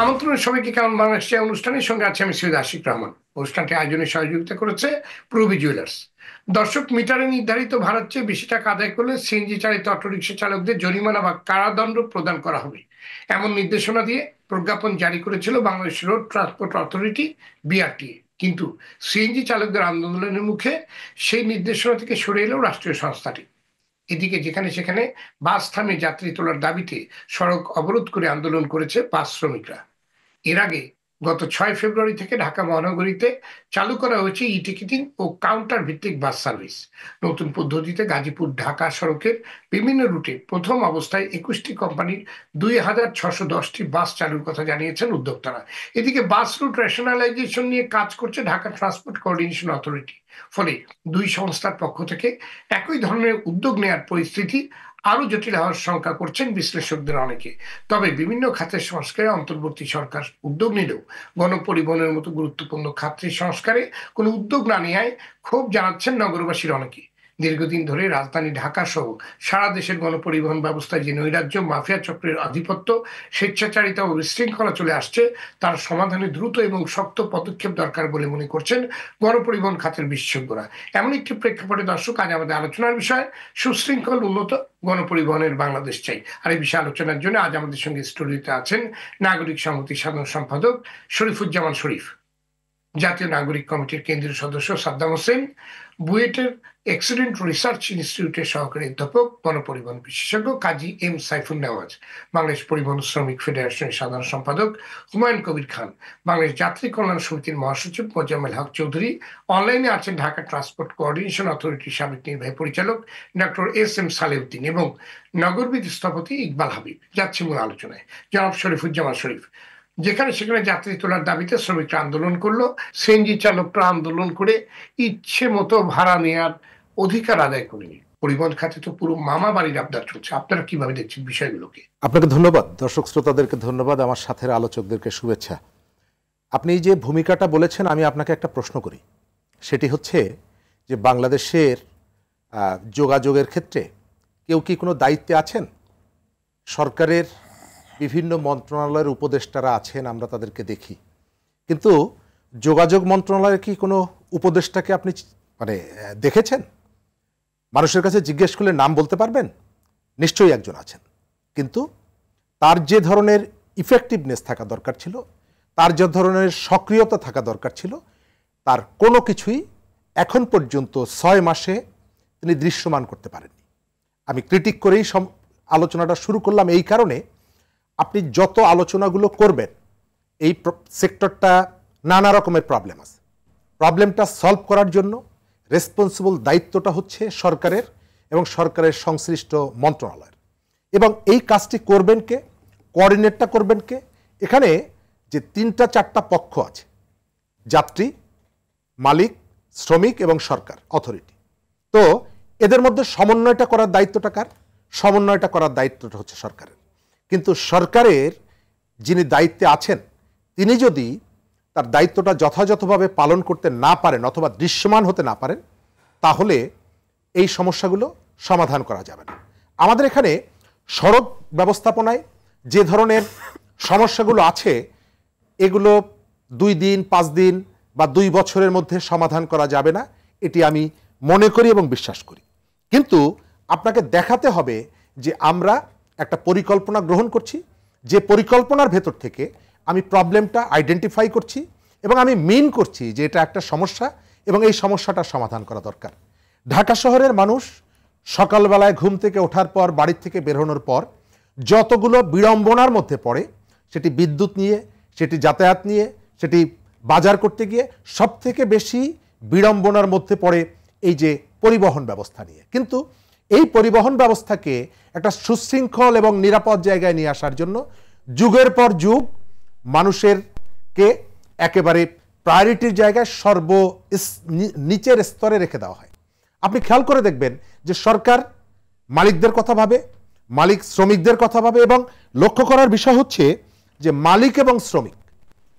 আমন্ত্রণের সবাইকে কেমন বাংলাদেশে অনুষ্ঠানের সঙ্গে আছে আমি সৈয়দ আশিক রহমান। অনুষ্ঠানটি আয়োজনে সহযোগিতা করেছে প্রবি জুয়েলার্স। দর্শক, মিটারে নির্ধারিত ভাড়ার চেয়ে বেশি টাকা আদায় করলে সিএনজি চালিত অটোরিকশা চালকদের জরিমানা বা কারাদণ্ড প্রদান করা হবে, এমন নির্দেশনা দিয়ে প্রজ্ঞাপন জারি করেছিল Bangladesh road transport authority, BRTA. কিন্তু সিএনজি চালকদের আন্দোলনের মুখে সেই নির্দেশনা থেকে সরে এলো রাষ্ট্রীয় সংস্থাটি। এদিকে যেখানে সেখানে বাস থামিয়ে যাত্রী তোলার দাবিতে সড়ক অবরোধ করে আন্দোলন করেছে বাস শ্রমিকরা। এর আগে গত 6 ফেব্রুয়ারি থেকে ঢাকা মহানগরীতে চালু করা হয়েছে ই টিকিটিং ও কাউন্টার ভিত্তিক বাস সার্ভিস। নতুন পদ্ধতিতে গাজীপুর ঢাকা সড়কের বিভিন্ন রুটে প্রথম অবস্থায় 21টি কোম্পানির 2610টি বাস চালুর কথা জানিয়েছেন উদ্যোক্তারা। এদিকে বাস রুট রেশনালাইজেশন নিয়ে কাজ করছে ঢাকা ট্রান্সপোর্ট কোঅর্ডিনেশন অথরিটি। ফলে দুই সংস্থার পক্ষ থেকে একই ধরনের উদ্যোগ নেওয়ার পরিস্থিতি আরো জটিল হওয়ার শঙ্কা করছেন বিশ্লেষকদের অনেকে। তবে বিভিন্ন খাতের সংস্কারে অন্তর্বর্তী সরকার উদ্যোগ নিলেও গণপরিবহনের মতো গুরুত্বপূর্ণ খাতের সংস্কারে কোনো উদ্যোগ না নেওয়ায় ক্ষোভ জানাচ্ছেন নগরবাসীর অনেকে। দীর্ঘদিন ধরে রাজধানী ঢাকা সহ সারা দেশের গণপরিবহন ব্যবস্থায় যে নৈরাজ্য, মাফিয়া চক্রের আধিপত্য, স্বেচ্ছাচারিতা ও বিশৃঙ্খলা চলে আসছে, তার সমাধানে দ্রুত এবং শক্ত পদক্ষেপ দরকার বলে মনে করছেন গণপরিবহন খাতের বিশেষজ্ঞরা। এমন একটি প্রেক্ষাপটে দর্শক, আজ আমাদের আলোচনার বিষয় সুশৃঙ্খল উন্নত গণপরিবহনের বাংলাদেশ চাই। আর এই বিষয়ে আলোচনার জন্য আজ আমাদের সঙ্গে স্টুডিওতে আছেন নাগরিক সংহতির সাধারণ সম্পাদক শরীফুজ্জামান শরীফ, জাতীয় নাগরিক কমিটির কেন্দ্রীয় সদস্য সাদ্দাম হোসেন, বুয়েটের এক্সিডেন্ট রিসার্চ ইনস্টিটিউটের সহকারী অধ্যাপক, গণপরিবহন বিশেষজ্ঞ কাজী এম সাইফুল নেওয়াজ, বাংলাদেশ পরিবহন শ্রমিক ফেডারেশনের সাধারণ সম্পাদক হুমায়ুন কবির খান, বাংলাদেশ যাত্রী কল্যাণ সমিতির মহাসচিব মোজাম্মেল হক চৌধুরী। অনলাইনে আছেন ঢাকা ট্রান্সপোর্ট কোঅর্ডিনেশন অথরিটির সাবেক নির্বাহী পরিচালক ডক্টর এস এম সালেউদ্দিন এবং নগরবিদ স্থপতি ইকবাল হাবিব। যাচ্ছে মূল আলোচনায়। জনাব শরীফুজ্জামান শরীফ, যেখানে সেখানে যাত্রী তোলার দাবিতে শ্রমিকরা আন্দোলন করলো, সিএনজি চালকরা আন্দোলন করে ইচ্ছে মতো ভাড়া নেওয়ার অধিকার আদায় করেনি। পরিবহন খাতে তো পুরো মামা বাড়ির আবদার চলছে। আপনারা কিভাবে দেখছেন বিষয়গুলোকে? আপনাকে ধন্যবাদ, দর্শক শ্রোতাদেরকে ধন্যবাদ, আমার সাথের আলোচকদেরকে শুভেচ্ছা। আপনি যে ভূমিকাটা বলেছেন, আমি আপনাকে একটা প্রশ্ন করি। সেটি হচ্ছে যে বাংলাদেশের যোগাযোগের ক্ষেত্রে কেউ কি কোনো দায়িত্বে আছেন? সরকারের বিভিন্ন মন্ত্রণালয়ের উপদেষ্টারা আছেন, আমরা তাদেরকে দেখি, কিন্তু যোগাযোগ মন্ত্রণালয়ের কি কোনো উপদেষ্টাকে আপনি দেখেছেন? মানুষের কাছে জিজ্ঞেস করলে নাম বলতে পারবেন? নিশ্চয়ই একজন আছেন, কিন্তু তার যে ধরনের ইফেক্টিভনেস থাকা দরকার ছিল, তার যে ধরনের সক্রিয়তা থাকা দরকার ছিল, তার কোনো কিছুই এখন পর্যন্ত 6 মাসে তিনি দৃশ্যমান করতে পারেননি। আমি ক্রিটিক করেই আলোচনাটা শুরু করলাম এই কারণে, আপনি যত আলোচনাগুলো করবেন, এই সেক্টরটা নানা রকমের প্রবলেম আছে। প্রবলেমটা সলভ করার জন্য রেসপন্সিবল দায়িত্বটা হচ্ছে সরকারের এবং সরকারের সংশ্লিষ্ট মন্ত্রণালয়ের। এবং এই কাজটি করবেন কে, কোঅর্ডিনেটটা করবেন কে? এখানে যে 3-4টা পক্ষ আছে, যাত্রী, মালিক, শ্রমিক এবং সরকার অথরিটি, তো এদের মধ্যে সমন্বয়টা করার দায়িত্বটা কার? সমন্বয়টা করার দায়িত্বটা হচ্ছে সরকারের। কিন্তু সরকারের যিনি দায়িত্বে আছেন, তিনি যদি তার দায়িত্বটা যথাযথভাবে পালন করতে না পারেন অথবা দৃশ্যমান হতে না পারেন, তাহলে এই সমস্যাগুলো সমাধান করা যাবে না। আমাদের এখানে সড়ক ব্যবস্থাপনায় যে ধরনের সমস্যাগুলো আছে, এগুলো 2 দিন, 5 দিন বা 2 বছরের মধ্যে সমাধান করা যাবে না, এটি আমি মনে করি এবং বিশ্বাস করি। কিন্তু আপনাকে দেখাতে হবে যে আমরা একটা পরিকল্পনা গ্রহণ করছি, যে পরিকল্পনার ভেতর থেকে আমি প্রবলেমটা আইডেন্টিফাই করছি এবং আমি মিন করছি যে এটা একটা সমস্যা এবং এই সমস্যাটা সমাধান করা দরকার। ঢাকা শহরের মানুষ সকালবেলায় ঘুম থেকে ওঠার পর, বাড়ির থেকে বেরোনোর পর যতগুলো বিড়ম্বনার মধ্যে পড়ে, সেটি বিদ্যুৎ নিয়ে, সেটি যাতায়াত নিয়ে, সেটি বাজার করতে গিয়ে, সব থেকে বেশি বিড়ম্বনার মধ্যে পড়ে এই যে পরিবহন ব্যবস্থা নিয়ে। কিন্তু এই পরিবহন ব্যবস্থাকে একটা সুশৃঙ্খল এবং নিরাপদ জায়গায় নিয়ে আসার জন্য যুগের পর যুগ মানুষেরকে একেবারে প্রায়োরিটির জায়গায় নিচের স্তরে রেখে দেওয়া হয়। আপনি খেয়াল করে দেখবেন যে সরকার মালিকদের কথা ভাবে, মালিক শ্রমিকদের কথা ভাবে, এবং লক্ষ্য করার বিষয় হচ্ছে যে মালিক এবং শ্রমিক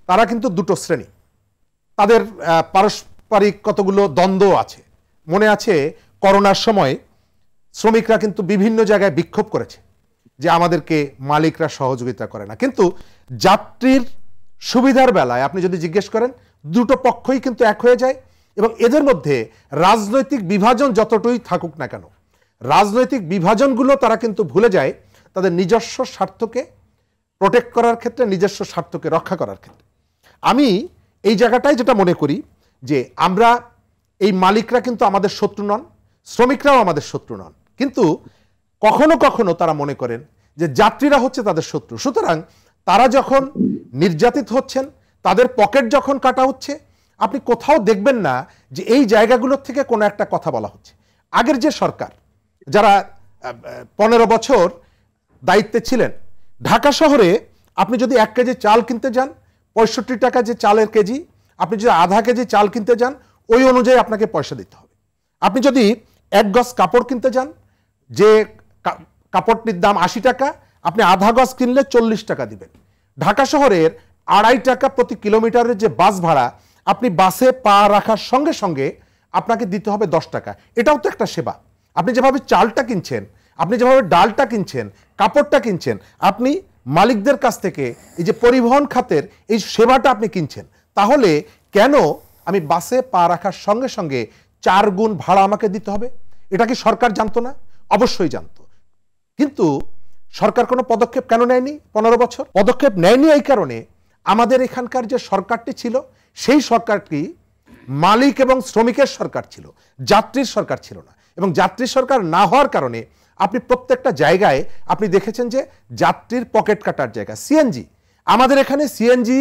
তারা কিন্তু দুটো শ্রেণী, তাদের পারস্পরিক কতগুলো দ্বন্দ্ব আছে। মনে আছে করোনার সময় শ্রমিকরা কিন্তু বিভিন্ন জায়গায় বিক্ষোভ করেছে যে আমাদেরকে মালিকরা সহযোগিতা করে না, কিন্তু যাত্রীর সুবিধার বেলায় আপনি যদি জিজ্ঞেস করেন, দুটো পক্ষই কিন্তু এক হয়ে যায় এবং এদের মধ্যে রাজনৈতিক বিভাজন যতটুকুই থাকুক না কেন, রাজনৈতিক বিভাজনগুলো তারা কিন্তু ভুলে যায় তাদের নিজস্ব স্বার্থকে প্রোটেক্ট করার ক্ষেত্রে, নিজস্ব স্বার্থকে রক্ষা করার ক্ষেত্রে। আমি এই জায়গাটায় যেটা মনে করি যে আমরা এই মালিকরা কিন্তু আমাদের শত্রু নন, শ্রমিকরাও আমাদের শত্রু নন, কিন্তু কখনো কখনো তারা মনে করেন যে যাত্রীরা হচ্ছে তাদের শত্রু। সুতরাং তারা যখন নির্যাতিত হচ্ছেন, তাদের পকেট যখন কাটা হচ্ছে, আপনি কোথাও দেখবেন না যে এই জায়গাগুলোর থেকে কোনো একটা কথা বলা হচ্ছে। আগের যে সরকার, যারা 15 বছর দায়িত্বে ছিলেন, ঢাকা শহরে আপনি যদি 1 কেজি চাল কিনতে যান 65 টাকা যে চালের কেজি, আপনি যদি আধা কেজি চাল কিনতে যান ওই অনুযায়ী আপনাকে পয়সা দিতে হবে। আপনি যদি 1 গজ কাপড় কিনতে যান, যে কাপড়টির দাম 80 টাকা, আপনি আধা গজ কিনলে 40 টাকা দিবেন। ঢাকা শহরের 2.5 টাকা প্রতি কিলোমিটারের যে বাস ভাড়া, আপনি বাসে পা রাখার সঙ্গে সঙ্গে আপনাকে দিতে হবে 10 টাকা। এটাও তো একটা সেবা। আপনি যেভাবে চালটা কিনছেন, আপনি যেভাবে ডালটা কিনছেন, কাপড়টা কিনছেন, আপনি মালিকদের কাছ থেকে এই যে পরিবহন খাতের এই সেবাটা আপনি কিনছেন, তাহলে কেন আমি বাসে পা রাখার সঙ্গে সঙ্গে 4 গুণ ভাড়া আমাকে দিতে হবে? এটা কি সরকার জানতো না? অবশ্যই জানতো, কিন্তু সরকার কোনো পদক্ষেপ কেন নেয়নি? 15 বছর পদক্ষেপ নেয়নি এই কারণে আমাদের এখানকার যে সরকারটি ছিল, সেই সরকারটি মালিক এবং শ্রমিকের সরকার ছিল, যাত্রীর সরকার ছিল না। এবং যাত্রীর সরকার না হওয়ার কারণে আপনি প্রত্যেকটা জায়গায় আপনি দেখেছেন যে যাত্রীর পকেট কাটার জায়গা। সিএনজি, আমাদের এখানে সিএনজি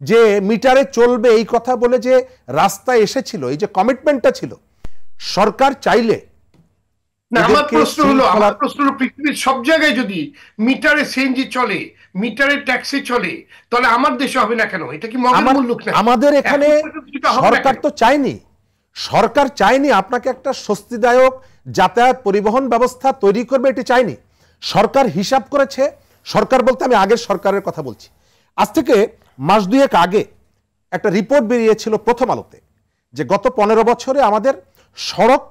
যে মিটারে চলবে এই কথা বলে যে রাস্তায় এসেছিল, এই যে কমিটমেন্টটা ছিল, সরকার চাইলে না, আমার প্রশ্ন হলো পৃথিবীর সব জায়গায় যদি মিটারে সিএনজি চলে, মিটারে ট্যাক্সি চলে, তাহলে আমার দেশে হবে না কেন? এটা কি মগের মুল্লুক না? আমাদের এখানে সরকার তো চায়নি, সরকার চায়নি আপনাকে একটা স্বস্তিদায়ক যাতায়াত পরিবহন ব্যবস্থা তৈরি করবে, এটি চায়নি। সরকার হিসাব করেছে, সরকার বলতে আমি আগের সরকারের কথা বলছি, আজ থেকে মাস 2 আগে একটা রিপোর্ট বেরিয়েছিল প্রথম আলোতে যে গত 15 বছরে আমাদের সড়ক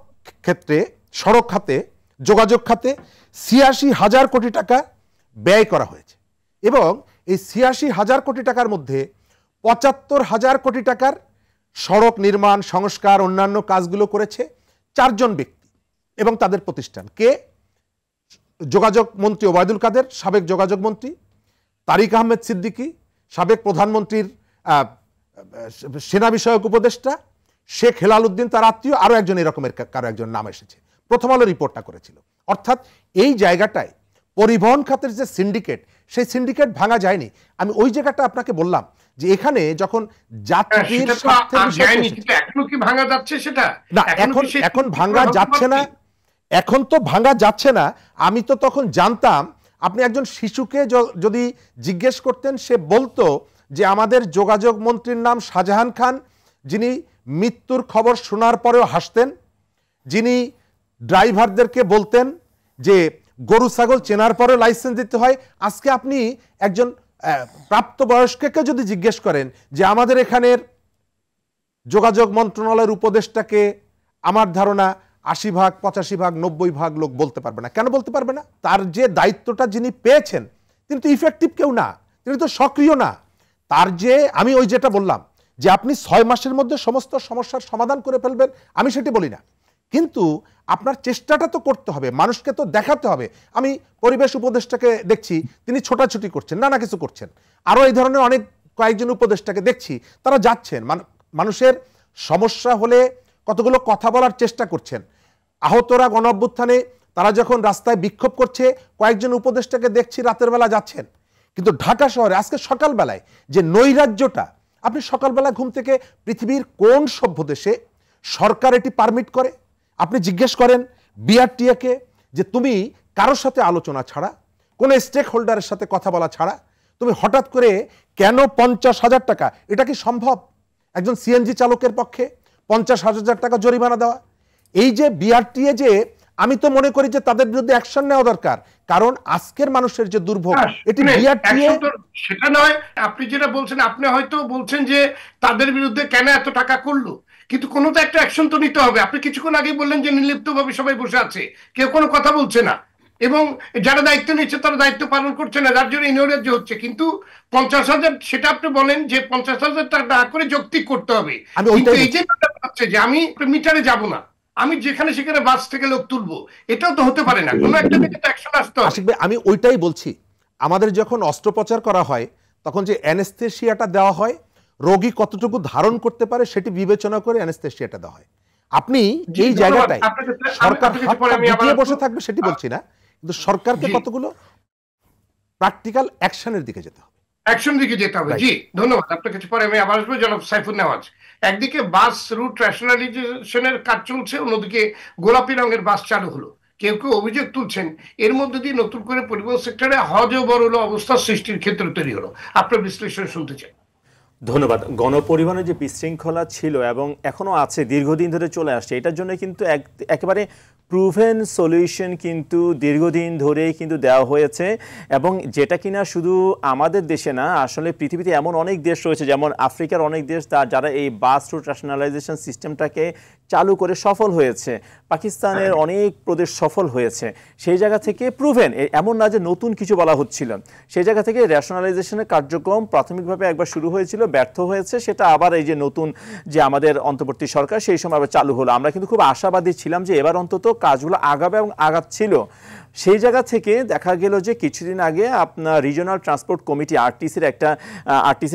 ক্ষেত্রে, সড়ক খাতে, যোগাযোগ খাতে 86,000 কোটি টাকা ব্যয় করা হয়েছে এবং এই 86,000 কোটি টাকার মধ্যে 75,000 কোটি টাকার সড়ক নির্মাণ, সংস্কার, অন্যান্য কাজগুলো করেছে 4 জন ব্যক্তি এবং তাদের প্রতিষ্ঠান। কে? যোগাযোগ মন্ত্রী ওবায়দুল কাদের, সাবেক যোগাযোগ মন্ত্রী; তারিক আহমেদ সিদ্দিকী, সাবেক প্রধানমন্ত্রীর সেনা বিষয়ক উপদেষ্টা; শেখ হেলাল উদ্দিন তার আত্মীয়, আরো একজন এরকমের কারো একজন নাম এসেছে। প্রথম আলো রিপোর্টটা করেছিল। অর্থাৎ এই জায়গাটায় পরিবহন খাতের যে সিন্ডিকেট, সেই সিন্ডিকেট ভাঙা যায়নি। আমি ওই জায়গাটা আপনাকে বললাম যে এখানে যখন যাত্রীর এখনো কি ভাঙা যাচ্ছে? সেটা না, এখন ভাঙা যাচ্ছে না, এখন তো ভাঙা যাচ্ছে না। আমি তো তখন জানতাম, আপনি একজন শিশুকে যদি জিজ্ঞেস করতেন, সে বলতো যে আমাদের যোগাযোগ মন্ত্রীর নাম শাহজাহান খান, যিনি মৃত্যুর খবর শোনার পরেও হাসতেন, যিনি ড্রাইভারদেরকে বলতেন যে গরু ছাগল চেনার পরে লাইসেন্স দিতে হয়। আজকে আপনি একজন প্রাপ্তবয়স্ককে যদি জিজ্ঞেস করেন যে আমাদের এখানের যোগাযোগ মন্ত্রণালয়ের উপদেষ্টাকে, আমার ধারণা 80 ভাগ, 85 ভাগ, 90 ভাগ লোক বলতে পারবে না। কেন বলতে পারবে না? তার যে দায়িত্বটা যিনি পেয়েছেন, তিনি তো ইফেক্টিভ কেউ না, তিনি তো সক্রিয় না। তার যে, আমি ওই যেটা বললাম যে আপনি 6 মাসের মধ্যে সমস্ত সমস্যার সমাধান করে ফেলবেন, আমি সেটি বলি না, কিন্তু আপনার চেষ্টাটা তো করতে হবে, মানুষকে তো দেখাতে হবে। আমি পরিবেশ উপদেষ্টাকে দেখছি তিনি ছোটাছুটি করছেন, নানা কিছু করছেন, আরো এই ধরনের অনেক কয়েকজন উপদেষ্টাকে দেখছি তারা যাচ্ছেন, মানুষের সমস্যা হলে কতগুলো কথা বলার চেষ্টা করছেন। আহতরা গণ অভ্যুত্থানে তারা যখন রাস্তায় বিক্ষোভ করছে, কয়েকজন উপদেষ্টাকে দেখছি রাতের বেলা যাচ্ছেন। কিন্তু ঢাকা শহরে আজকে সকালবেলায় যে নৈরাজ্যটা, আপনি সকালবেলা ঘুম থেকে পৃথিবীর কোন সভ্য দেশে সরকার এটি পারমিট করে? আপনি জিজ্ঞেস করেন বিআরটিএ-কে যে তুমি কারোর সাথে আলোচনা ছাড়া, কোন স্টেক হোল্ডারের সাথে কথা বলা ছাড়া তুমি হঠাৎ করে কেন 50,000 টাকা, এটা কি সম্ভব একজন সিএনজি চালকের পক্ষে 50,000 টাকা জরিমানা দেওয়া? এই যে বিআরটিএ, যে আমি তো মনে করি যে তাদের বিরুদ্ধে অ্যাকশন নেওয়া দরকার, কারণ আজকের মানুষের যে দুর্ভোগ, এটি বিআরটিএ সেটা নয়। আপনি যেটা বলছেন, আপনি হয়তো বলছেন যে তাদের বিরুদ্ধে কেন এত টাকা করলো, কিন্তু কোনো তো একটা অ্যাকশন তো নিতে হবে। আপনি কিছুক্ষণ আগে বললেন যে নির্লিপ্তভাবে সবাই বসে আছে, কেউ কোনো কথা বলছে না। এবং যারা দায়িত্ব নিচ্ছে তারা দায়িত্ব পালন করছে না, যার জন্য ইনঅরেঞ্জ হচ্ছে। কিন্তু 50,000, সেটা আপনি বলেন যে 50,000 টাকা না করে যৌক্তিক করতে হবে, আমি কিন্তু ওইটাই এই বলছি। যে হচ্ছে যে আমি মিটারে যাব না, আমি যেখানে সেখানে বাস থেকে লোক তুলবো, এটাও তো হতে পারে না। কোনো একটা দিকে তো অ্যাকশন আসতে হবে। আশিক ভাই, আমি ওইটাই বলছি। আমাদের যখন অস্ত্রোপচার করা হয় তখন যে অ্যানেস্থেশিয়াটা দেওয়া হয়, রোগী কতটুকু ধারণ করতে পারে সেটি বিবেচনা করে অ্যানেস্থেশিয়াটা দেওয়া হয়। আপনি জি এই ধন্যবাদ জায়গাটায় আপনার কাছে। সরকার আপনার কাছে হাত পরে পা আমি আবার গুটিয়ে আসবো। বসে থাকবে সেটি বলছি না, কিন্তু সরকারকে জি, কতগুলো প্র্যাকটিক্যাল অ্যাকশনের দিকে যেতে হবে। অ্যাকশন দিকে যেতে হবে। রাইট। জি ধন্যবাদ, আপনার কাছে পরে আমি আবার আসবো। জনাব সাইফুল নেওয়াজ, একদিকে বাস রুট রেশনালাইজেশনের কাজ চলছে, অন্যদিকে গোলাপি রঙের বাস চালু হলো। কেউ কেউ অভিযোগ তুলছেন এর মধ্যে দিয়ে নতুন করে পরিবহন সেক্টরে হজবরল অবস্থা সৃষ্টির ক্ষেত্র তৈরি হলো। আপনার বিশ্লেষণ শুনতে চাই। ধন্যবাদ। গণপরিবহনের যে বিশৃঙ্খলা ছিল এবং এখনো আছে, দীর্ঘদিন ধরে চলে আসছে, এটার জন্য কিন্তু একেবারে প্রুভেন সলিউশন কিন্তু দীর্ঘদিন ধরেই কিন্তু দেওয়া হয়েছে। এবং যেটা কিনা শুধু আমাদের দেশে না, আসলে পৃথিবীতে এমন অনেক দেশ রয়েছে, যেমন আফ্রিকার অনেক দেশ যারা এই বাস রুট রেশনালাইজেশন সিস্টেমটাকে চালু করে সফল হয়েছে। পাকিস্তানের অনেক প্রদেশ সফল হয়েছে। সেই জায়গা থেকে প্রুভেন, এমন না যে নতুন কিছু বলা হচ্ছিল, সেই জায়গা থেকে রেশনালাইজেশনের কার্যক্রম প্রাথমিকভাবে একবার শুরু হয়েছিল, ব্যর্থ হয়েছে, সেটা আবার এই যে নতুন যে আমাদের অন্তর্বর্তী সরকার, সেই সময় আবার চালু হলো। আমরা কিন্তু খুব আশাবাদী ছিলাম যে এবার অন্তত কাজগুলো আগাবে এবং আগাচ্ছিল। সেই জায়গা থেকে দেখা গেল যে কিছুদিন আগে আপনার রিজিওনাল ট্রান্সপোর্ট কমিটি আরটিসির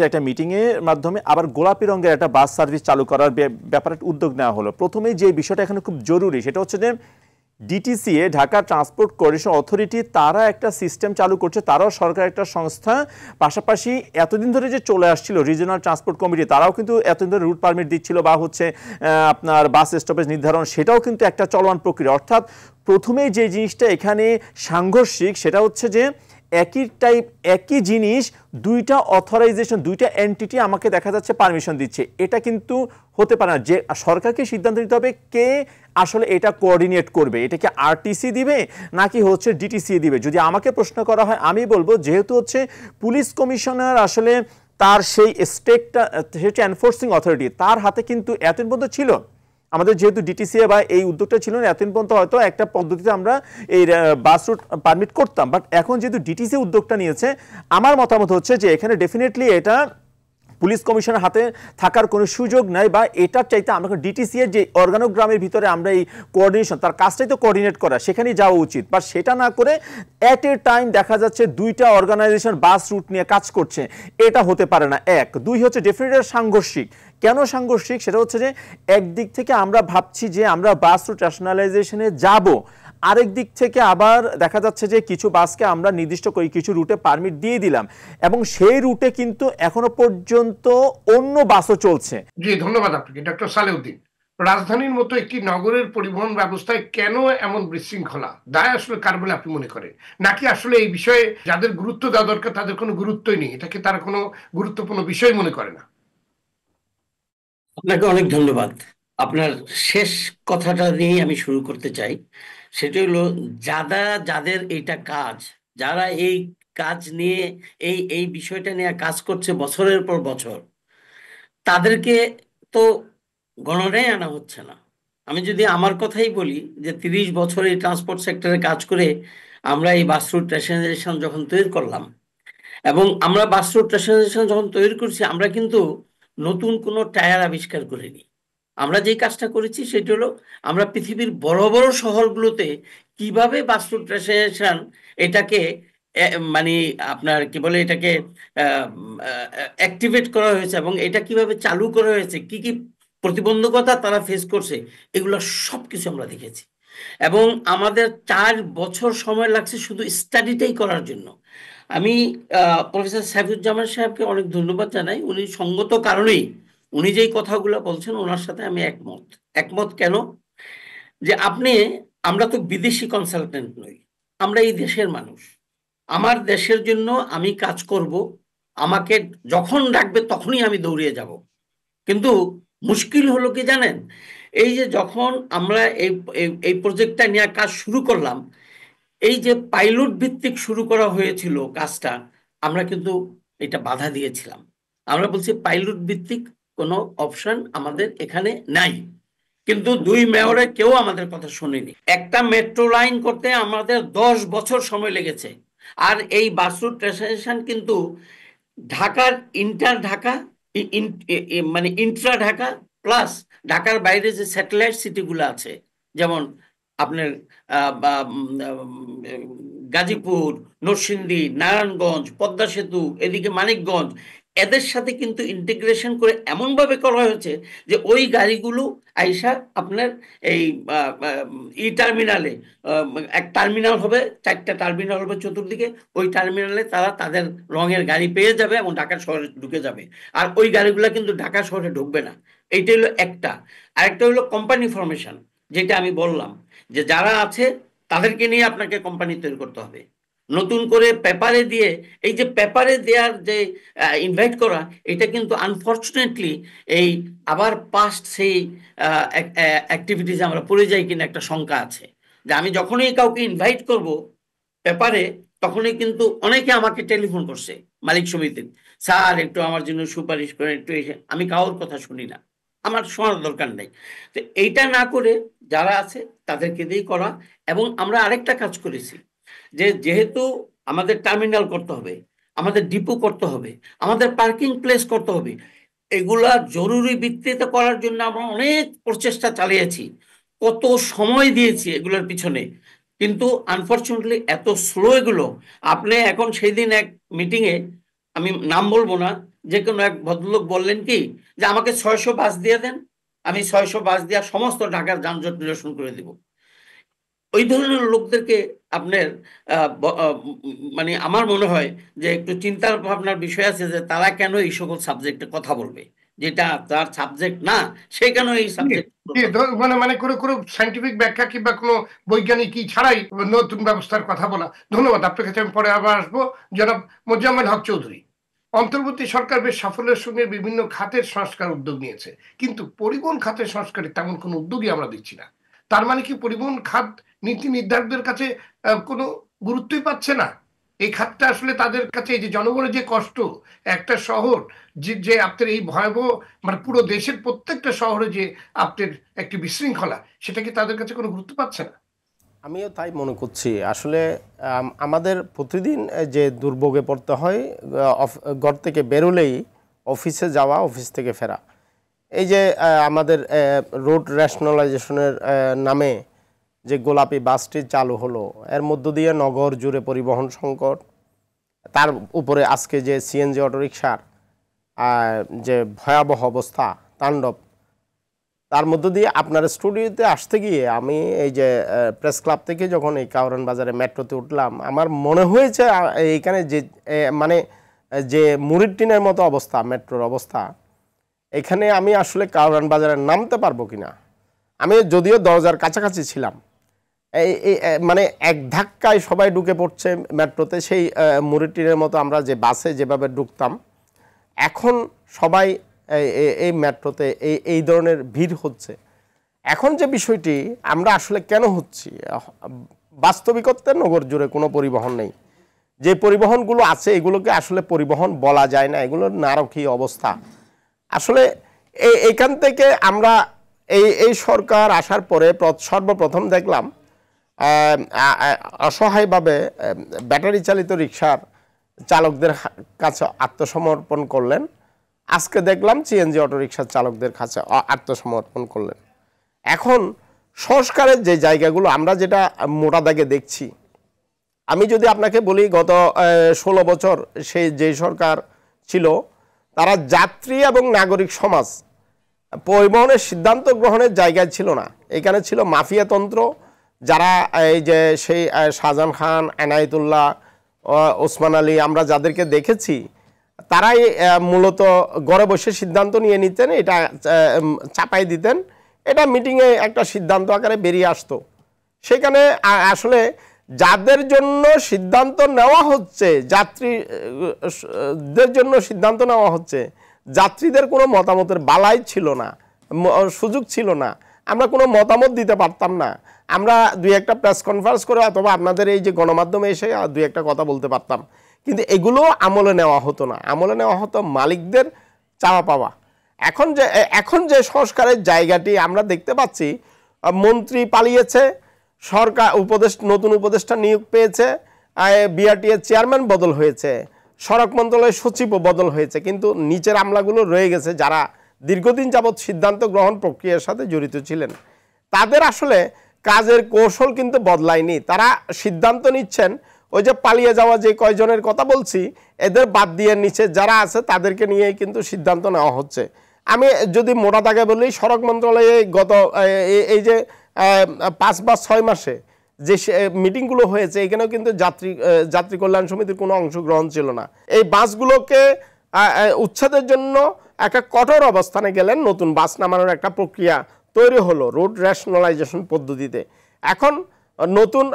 একটা মিটিংয়ের মাধ্যমে আবার গোলাপি রঙের একটা বাস সার্ভিস চালু করার ব্যাপারে উদ্যোগ নেওয়া হলো। প্রথমে যে বিষয়টা এখানে খুব জরুরি সেটা হচ্ছে যে DTCA, Dhaka transport coordination authority, তারা একটা সিস্টেম চালু করছে, তারাও সরকার একটা সংস্থা। পাশাপাশি এতদিন ধরে যে চলে আসছিল রিজিওনাল ট্রান্সপোর্ট কমিটি, তারাও কিন্তু এতদিন ধরে রুট পারমিট দিচ্ছিল বা হচ্ছে আপনার বাস স্টপেজ নির্ধারণ, সেটাও কিন্তু একটা চলমান প্রক্রিয়া। অর্থাৎ প্রথমেই যে জিনিসটা এখানে সাংঘর্ষিক সেটা হচ্ছে যে একই জিনিস দুইটা অথরাইজেশন, দুইটা এন্টিটি আমাকে দেখা যাচ্ছে পারমিশন দিচ্ছে। এটা কিন্তু হতে পারে না। যে সরকারকে সিদ্ধান্ত নিতে হবে কে আসলে এটা কোঅর্ডিনেট করবে, এটা কি আরটিসি দিবে নাকি হচ্ছে ডিটিসি দিবে। যদি আমাকে প্রশ্ন করা হয়, আমি বলবো যেহেতু হচ্ছে পুলিশ কমিশনার আসলে তার সেই স্টেকটা, সেটা এনফোর্সিং অথরিটি, তার হাতে কিন্তু এতদিন পর্যন্ত ছিল। আমাদের যেহেতু ডিটিসিএ বা এই উদ্যোগটা ছিল না এতদিন পর্যন্ত, হয়তো একটা পদ্ধতিতে আমরা এই বাস রুট পারমিট করতাম। বাট এখন যেহেতু ডিটিসি উদ্যোগটা নিয়েছে, আমার মতামত হচ্ছে যে এখানে ডেফিনেটলি এটা পুলিশ কমিশনের হাতে থাকার কোনো সুযোগ নাই, বা এটার চাইতে আমরা ডিটিসি এর যে অর্গানোগ্রামের ভিতরে আমরা এই কোঅর্ডিনেশন, তার কাজটাই তো কোঅর্ডিনেট করা, সেখানেই যাওয়া উচিত। বা সেটা না করে অ্যাট এ টাইম দেখা যাচ্ছে দুইটা অর্গানাইজেশন বাস রুট নিয়ে কাজ করছে, এটা হতে পারে না। এক, দুই হচ্ছে ডেফিনেটলি সাংঘর্ষিক। কেন সাংঘর্ষিক? সেটা হচ্ছে যে একদিক থেকে আমরা ভাবছি যে আমরা বাস রুট রেশনালাইজেশনে যাব, আরেক দিক থেকে আবার দেখা যাচ্ছে যে কিছু বাসকে আমরা নির্দিষ্ট করে কিছু রুটে পারমিট দিয়ে দিলাম, এবং সেই রুটে কিন্তু এখনো পর্যন্ত অন্য বাসও চলছে। জি ধন্যবাদ আপনাকে ডক্টর সালেউদ্দিন। রাজধানীর মতো একটি নগরের পরিবহন ব্যবস্থায় কেন এমন বিশৃঙ্খলা, দায় আসলে কার বলে আপনি মনে করেন? নাকি আসলে এই বিষয়ে যাদের গুরুত্ব দেওয়া দরকার তাদের কোনো গুরুত্বই নেই, এটাকে তারা কোনো গুরুত্বপূর্ণ বিষয় মনে করে না? আপনাকে অনেক ধন্যবাদ। আপনার শেষ কথাটা নিয়েই আমি শুরু করতে চাই। সেটা হলো, যাদের এইটা কাজ, যারা এই কাজ নিয়ে এই বিষয়টা নিয়ে কাজ করছে বছরের পর বছর, তাদেরকে তো গণনায় আনা হচ্ছে না। আমি যদি আমার কথাই বলি, যে 30 বছর এই ট্রান্সপোর্ট সেক্টরে কাজ করে আমরা এই বাস রুট রেশনালাইজেশন যখন তৈরি করলাম, এবং আমরা বাস রুট রেশনালাইজেশন যখন তৈরি করছি, আমরা কিন্তু নতুন কোনো টায়ার আবিষ্কার করিনি। আমরা যেই কাজটা করেছি সেটা হলো, আমরা পৃথিবীর বড় বড় শহরগুলোতে কিভাবে বাস রুট রেশনালাইজেশন এটাকে মানে আপনার কি বলে এটাকে অ্যাক্টিভেট করা হয়েছে, এবং এটা কিভাবে চালু করা হয়েছে, কি কি প্রতিবন্ধকতা তারা ফেস করছে, এগুলো সব কিছু আমরা দেখেছি। এবং আমাদের 4 বছর সময় লাগছে শুধু স্টাডিটাই করার জন্য। আমি প্রফেসর সাইফুজ্জামান সাহেবকে অনেক ধন্যবাদ জানাই। উনি সঙ্গত কারণেই উনি যেই কথাগুলো বলছেন, ওনার সাথে আমি একমত। একমত কেন? যে আমরা তো বিদেশি কনসালটেন্ট নই, আমরা এই দেশের মানুষ। আমার দেশের জন্য আমি কাজ করব, আমাকে যখন ডাকবে তখনই আমি দৌড়িয়ে যাব। কিন্তু মুশকিল হলো কি জানেন, এই যে যখন আমরা এই এই প্রজেক্টটা নিয়ে কাজ শুরু করলাম, এই যে পাইলট ভিত্তিক শুরু করা হয়েছিল কাজটা, আমরা কিন্তু এটা বাধা দিয়েছিলাম। আমরা বলছি পাইলট ভিত্তিক কোনো অপশন আমাদের এখানে নাই। কিন্তু দুই মেয়রে কেউ আমাদের কথা শুনেনি। একটা মেট্রো লাইন করতে আমাদের 10 বছর সময় লেগেছে। আর এই বাস রুট ট্রান্সফরমেশন কিন্তু ঢাকার ঢাকা মানে ইন্ট্রা ঢাকা প্লাস ঢাকার বাইরে যে স্যাটেলাইট সিটিগুলো আছে, যেমন আপনার গাজীপুর, নরসিংদী, নারায়ণগঞ্জ, পদ্মা সেতু, এদিকে মানিকগঞ্জ, এদের সাথে কিন্তু ইন্টিগ্রেশন করে এমনভাবে করা হয়েছে যে ওই গাড়িগুলো আইসা আপনার এই টার্মিনালে, এক টার্মিনাল হবে, 4টা টার্মিনাল হবে চতুর্দিকে, ওই টার্মিনালে তারা তাদের রঙের গাড়ি পেয়ে যাবে এবং ঢাকা শহরে ঢুকে যাবে। আর ওই গাড়িগুলো কিন্তু ঢাকা শহরে ঢুকবে না। এইটা হলো একটা। আরেকটা হলো কোম্পানি ফরমেশন, যেটা আমি বললাম যে যারা আছে তাদেরকে নিয়ে আপনাকে কোম্পানি তৈরি করতে হবে। নতুন করে পেপারে দিয়ে, এই যে পেপারে দেওয়ার যে ইনভাইট করা, এটা কিন্তু আনফর্চুনেটলি এই আবার পাস্ট সেই অ্যাক্টিভিটিস আমরা পড়ে যাই কিনা একটা শঙ্কা আছে। যে আমি যখনই কাউকে ইনভাইট করব পেপারে, তখনই কিন্তু অনেকে আমাকে টেলিফোন করছে মালিক সমিতির, স্যার একটু আমার জন্য সুপারিশ করেন, একটু এসে। আমি কারোর কথা শুনি না, আমার শোনার দরকার নেই। তো এইটা না করে যারা আছে তাদেরকে দিয়ে করা। এবং আমরা আরেকটা কাজ করেছি যে যেহেতু আমাদের টার্মিনাল করতে হবে, আমাদের ডিপো করতে হবে, আমাদের পার্কিং প্লেস করতে হবে, এগুলা জরুরি ভিত্তিতে করার জন্য আমরা অনেক প্রচেষ্টা চালিয়েছি, কত সময় দিয়েছি এগুলোর পিছনে। কিন্তু আনফর্চুনেটলি এত স্লো এগুলো। আপনি এখন সেই দিন এক মিটিংয়ে, আমি নাম বলবো না, যে কোনো এক ভদ্রলোক বললেন কি যে আমাকে 600 বাস দিয়ে দেন, আমি 600 বাস দিয়ে সমস্ত ঢাকার যানজট নিরসন করে দিব। ওই ধরনের লোকদেরকে আপনার মানে আমার মনে হয় যে একটু চিন্তার ভাবনার বিষয় আছে যে তারা কেন এই সকল সাবজেক্টে কথা বলবে, যেটা তার সাবজেক্ট না, সে কেন এই সাবজেক্ট মানে মানে কোনো সাইন্টিফিক ব্যাখ্যা কিংবা কোনো বৈজ্ঞানিক ছাড়াই নতুন ব্যবস্থার কথা বলা। ধন্যবাদ, আপনার কাছে আমি পরে আবার আসবো। জনাব মোজাম্মেল হক চৌধুরী, অন্তর্বর্তী সরকার বেশ সাফল্যের সঙ্গে বিভিন্ন খাতের সংস্কার উদ্যোগ নিয়েছে, কিন্তু পরিবহন খাতের সংস্কারে তেমন কোনো উদ্যোগই আমরা দেখছি না। তার মানে কি পরিবহন খাত নীতি নির্ধারকদের কাছে কোনো গুরুত্বই পাচ্ছে না? এই খাতটা আসলে তাদের কাছে, এই যে জনগণের যে কষ্ট, একটা শহর যে আপনার এই ভয়াবহ, মানে পুরো দেশের প্রত্যেকটা শহরে যে আপনার একটি বিশৃঙ্খলা, সেটা কি তাদের কাছে কোনো গুরুত্ব পাচ্ছে না? আমিও তাই মনে করছি। আসলে আমাদের প্রতিদিন যে দুর্ভোগে পড়তে হয়, ঘর থেকে বেরোলেই অফিসে যাওয়া, অফিস থেকে ফেরা, এই যে আমাদের রোড রেশনালাইজেশনের নামে যে গোলাপি বাসটি চালু হলো, এর মধ্য দিয়ে নগর জুড়ে পরিবহন সংকট, তার উপরে আজকে যে সিএনজি অটোরিকশার যে ভয়াবহ অবস্থা, তাণ্ডব, তার মধ্য দিয়ে আপনার স্টুডিওতে আসতে গিয়ে আমি এই যে প্রেস ক্লাব থেকে যখন এই কাউরান বাজারে মেট্রোতে উঠলাম, আমার মনে হয়েছে এইখানে যে মানে যে মুড়ির টিনের মতো অবস্থা, মেট্রোর অবস্থা, এখানে আমি আসলে কাউরান বাজারে নামতে পারবো কিনা। আমি যদিও দরজার কাছাকাছি ছিলাম, এই মানে এক ধাক্কায় সবাই ঢুকে পড়ছে মেট্রোতে, সেই মুড়ির টিনের মতো আমরা যে বাসে যেভাবে ঢুকতাম, এখন সবাই এই মেট্রোতে এই ধরনের ভিড় হচ্ছে। এখন যে বিষয়টি আমরা আসলে কেন হচ্ছি, বাস্তবিকতায় নগর জুড়ে কোনো পরিবহন নেই। যে পরিবহনগুলো আছে এগুলোকে আসলে পরিবহন বলা যায় না, এগুলোর নারকীয় অবস্থা। আসলে এইখান থেকে আমরা এই সরকার আসার পরে সর্বপ্রথম দেখলাম অসহায়ভাবে ব্যাটারি চালিত রিকশার চালকদের কাছে আত্মসমর্পণ করলেন। আজকে দেখলাম সিএনজি অটোরিকশার চালকদের কাছে আত্মসমর্পণ করলেন। এখন সংস্কারের যে জায়গাগুলো আমরা যেটা মোটা দাগে দেখছি, আমি যদি আপনাকে বলি গত 16 বছর সেই যে সরকার ছিল, তারা যাত্রী এবং নাগরিক সমাজ পরিবহনের সিদ্ধান্ত গ্রহণের জায়গায় ছিল না। এখানে ছিল মাফিয়াতন্ত্র, যারা এই যে সেই শাহজাহান খান, এনায়েতুল্লাহ, ওসমান আলী, আমরা যাদেরকে দেখেছি, তারাই মূলত ঘরে বসে সিদ্ধান্ত নিয়ে নিতেন, এটা চাপাই দিতেন, এটা মিটিংয়ে একটা সিদ্ধান্ত আকারে বেরিয়ে আসতো। সেখানে আসলে যাদের জন্য সিদ্ধান্ত নেওয়া হচ্ছে, যাত্রীদের জন্য সিদ্ধান্ত নেওয়া হচ্ছে, যাত্রীদের কোনো মতামতের বালাই ছিল না, সুযোগ ছিল না, আমরা কোনো মতামত দিতে পারতাম না। আমরা দুই একটা প্রেস কনফারেন্স করে অথবা আপনাদের এই যে গণমাধ্যমে এসে দুই একটা কথা বলতে পারতাম, কিন্তু এগুলো আমলে নেওয়া হতো না। আমলে নেওয়া হতো মালিকদের চাওয়া পাওয়া। এখন যে সংস্কারের জায়গাটি আমরা দেখতে পাচ্ছি, মন্ত্রী পালিয়েছে, সরকার নতুন উপদেষ্টা নিয়োগ পেয়েছে, বিআরটিএ চেয়ারম্যান বদল হয়েছে, সড়ক মন্ত্রণালয়ের সচিবও বদল হয়েছে, কিন্তু নিচের আমলাগুলো রয়ে গেছে যারা দীর্ঘদিন যাবৎ সিদ্ধান্ত গ্রহণ প্রক্রিয়ার সাথে জড়িত ছিলেন। তাদের আসলে কাজের কৌশল কিন্তু বদলায়নি। তারা সিদ্ধান্ত নিচ্ছেন ওই যে পালিয়ে যাওয়া যে কয়জনের কথা বলছি এদের বাদ দিয়ে নিচে যারা আছে তাদেরকে নিয়েই কিন্তু সিদ্ধান্ত নেওয়া হচ্ছে। আমি যদি মোটা দাগে বলি, সড়ক মন্ত্রণালয়ে গত এই যে 5 বা 6 মাসে যে মিটিংগুলো হয়েছে এখানেও কিন্তু যাত্রী কল্যাণ সমিতির কোনো অংশগ্রহণ ছিল না। এই বাসগুলোকে উচ্ছেদের জন্য একটা কঠোর অবস্থানে গেলেন, নতুন বাস নামানোর একটা প্রক্রিয়া তৈরি হলো রোড রেশনালাইজেশন পদ্ধতিতে। এখন নতুন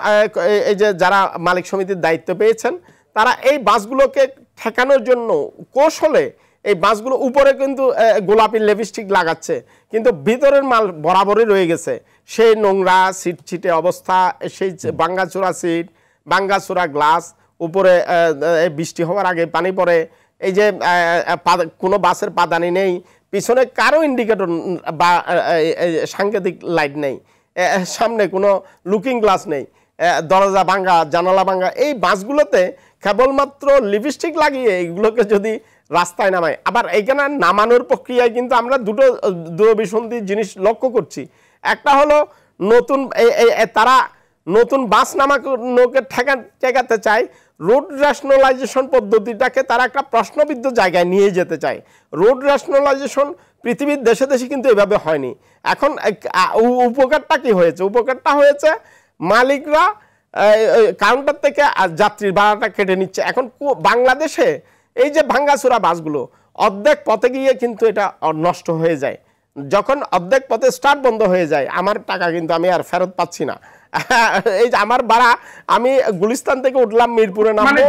এই যে যারা মালিক সমিতির দায়িত্ব পেয়েছেন তারা এই বাসগুলোকে ঠেকানোর জন্য কৌশলে এই বাসগুলো উপরে কিন্তু গোলাপি লিপস্টিক লাগাচ্ছে, কিন্তু ভিতরের মাল বরাবরই রয়ে গেছে। সেই নোংরা সিট ছিটে অবস্থা, সেই ভাঙ্গাচোরা সিট, ভাঙ্গাচোরা গ্লাস, উপরে বৃষ্টি হওয়ার আগে পানি পড়ে, এই যে কোনো বাসের পাদানি নেই, পিছনে কারো ইন্ডিকেটর বা সাংকেতিক লাইট নেই, সামনে কোনো লুকিং গ্লাস নেই, দরজা ভাঙ্গা, জানালা ভাঙ্গা। এই বাসগুলোতে কেবলমাত্র লিপস্টিক লাগিয়ে এইগুলোকে যদি রাস্তায় নামায়, আবার এইখানে নামানোর প্রক্রিয়ায় কিন্তু আমরা দুটো দুরভিসন্ধি জিনিস লক্ষ্য করছি। একটা হলো তারা নতুন বাস নামানোকে ঠেকাতে চায়, রোড রেশনালাইজেশন পদ্ধতিটাকে তারা একটা প্রশ্নবিদ্ধ জায়গায় নিয়ে যেতে চায়। রোড রেশনালাইজেশন পৃথিবীর দেশে দেশে কিন্তু এভাবে হয়নি। এখন উপকারটা কি হয়েছে? উপকারটা হয়েছে মালিকরা কাউন্টার থেকে যাত্রীর ভাড়াটা কেটে নিচ্ছে। এখন বাংলাদেশে এই যে ভাঙ্গাচোরা বাসগুলো অর্ধেক পথে গিয়ে কিন্তু এটা নষ্ট হয়ে যায়। যখন অর্ধেক পথে স্টার্ট বন্ধ হয়ে যায়, আমার টাকা কিন্তু আমি আর ফেরত পাচ্ছি না। এই যে আমার ভাড়া, আমি গুলিস্তান থেকে উঠলাম মিরপুরে নামবো,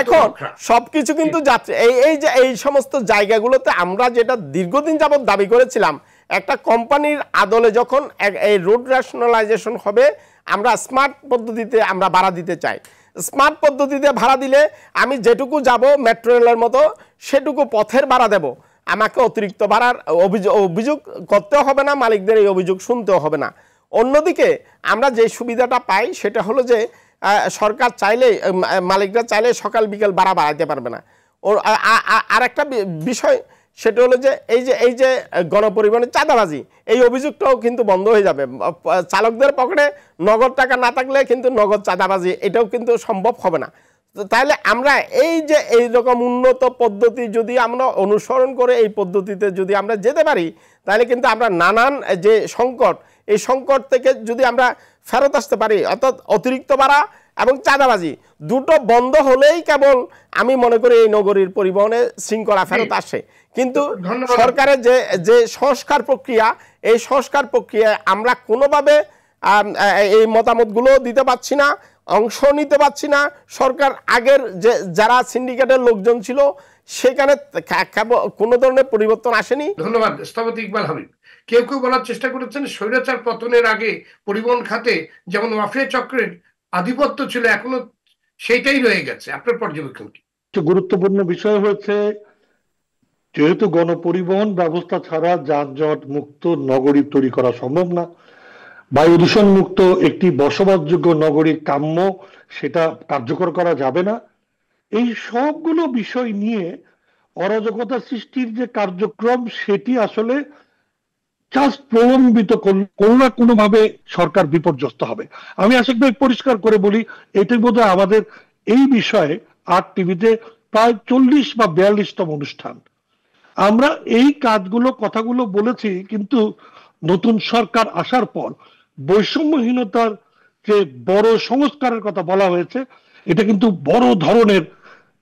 এখন সবকিছু কিন্তু যাত্রী। এই যে এই সমস্ত জায়গাগুলোতে আমরা যেটা দীর্ঘদিন যাবত দাবি করেছিলাম, একটা কোম্পানির আদলে যখন এই রোড রেশনালাইজেশন হবে, আমরা স্মার্ট পদ্ধতিতে আমরা ভাড়া দিতে চাই। স্মার্ট পদ্ধতিতে ভাড়া দিলে আমি যেটুকু যাব মেট্রো রেলের মতো সেটুকু পথের ভাড়া দেব, আমাকে অতিরিক্ত ভাড়ার অভিযোগ করতেও হবে না, মালিকদের এই অভিযোগ শুনতেও হবে না। অন্যদিকে আমরা যে সুবিধাটা পাই সেটা হলো যে সরকার চাইলে, মালিকরা চাইলে সকাল বিকেল ভাড়া বাড়াইতে পারবে না। আর একটা বিষয় সেটা হলো যে এই যে গণপরিবহনের চাঁদাবাজি, এই অভিযোগটাও কিন্তু বন্ধ হয়ে যাবে। চালকদের পকেটে নগদ টাকা না থাকলে কিন্তু নগদ চাঁদাবাজি এটাও কিন্তু সম্ভব হবে না। তাহলে আমরা এই যে এইরকম উন্নত পদ্ধতি যদি আমরা অনুসরণ করে এই পদ্ধতিতে যদি আমরা যেতে পারি, তাহলে কিন্তু আমরা নানান যে সংকট, এই সংকট থেকে যদি আমরা ফেরত আসতে পারি, অর্থাৎ অতিরিক্ত ভাড়া এবং চাঁদাবাজি দুটো বন্ধ হলেই কেবল আমি মনে করি এই নগরীর পরিবহনে শৃঙ্খলা ফেরত আসে। কিন্তু সরকারের যে সংস্কার প্রক্রিয়া, এই সংস্কার প্রক্রিয়ায় আমরা কোনোভাবে এই মতামতগুলো দিতে পারছি না, অংশ নিতে পারছি না। সরকার আগের যে যারা সিন্ডিকেটের লোকজন ছিল সেখানে কোনো ধরনের পরিবর্তন আসেনি। ধন্যবাদ স্থপতি ইকবাল হাবিব। কেউ কেউ বলার চেষ্টা করেছেন স্বৈরাচার পতনের আগে পরিবহন খাতে যেমন মাফিয়া চক্রের আধিপত্য ছিল, এখনো সেইটাই রয়ে গেছে। আপনার পর্যবেক্ষণ কি? গুরুত্বপূর্ণ বিষয় হচ্ছে, যেহেতু গণপরিবহন ব্যবস্থা ছাড়া যানজট মুক্ত নগরী তৈরি করা সম্ভব না, বায়ু দূষণ মুক্ত একটি বসবাসযোগ্য নগরী কাম্য, সেটা কার্যকর করা যাবে না। এই সবগুলো বিষয় নিয়ে অরাজকতা সৃষ্টির যে কার্যক্রম, সেটি আসলে জাস্ট প্রলম্বিত কোনো না কোনো ভাবে সরকার বিপর্যস্ত হবে। আমি আশিক ভাই পরিষ্কার করে বলি, এটাই বোধহয় আমাদের এই বিষয়ে আর টিভিতে প্রায় 40 বা 42তম অনুষ্ঠান। আমরা এই কাজগুলো কথাগুলো বলেছি, কিন্তু নতুন সরকার আসার পর বৈষম্যহীনতার যে বড় সংস্কারের কথা বলা হয়েছে, এটা কিন্তু বড় ধরনের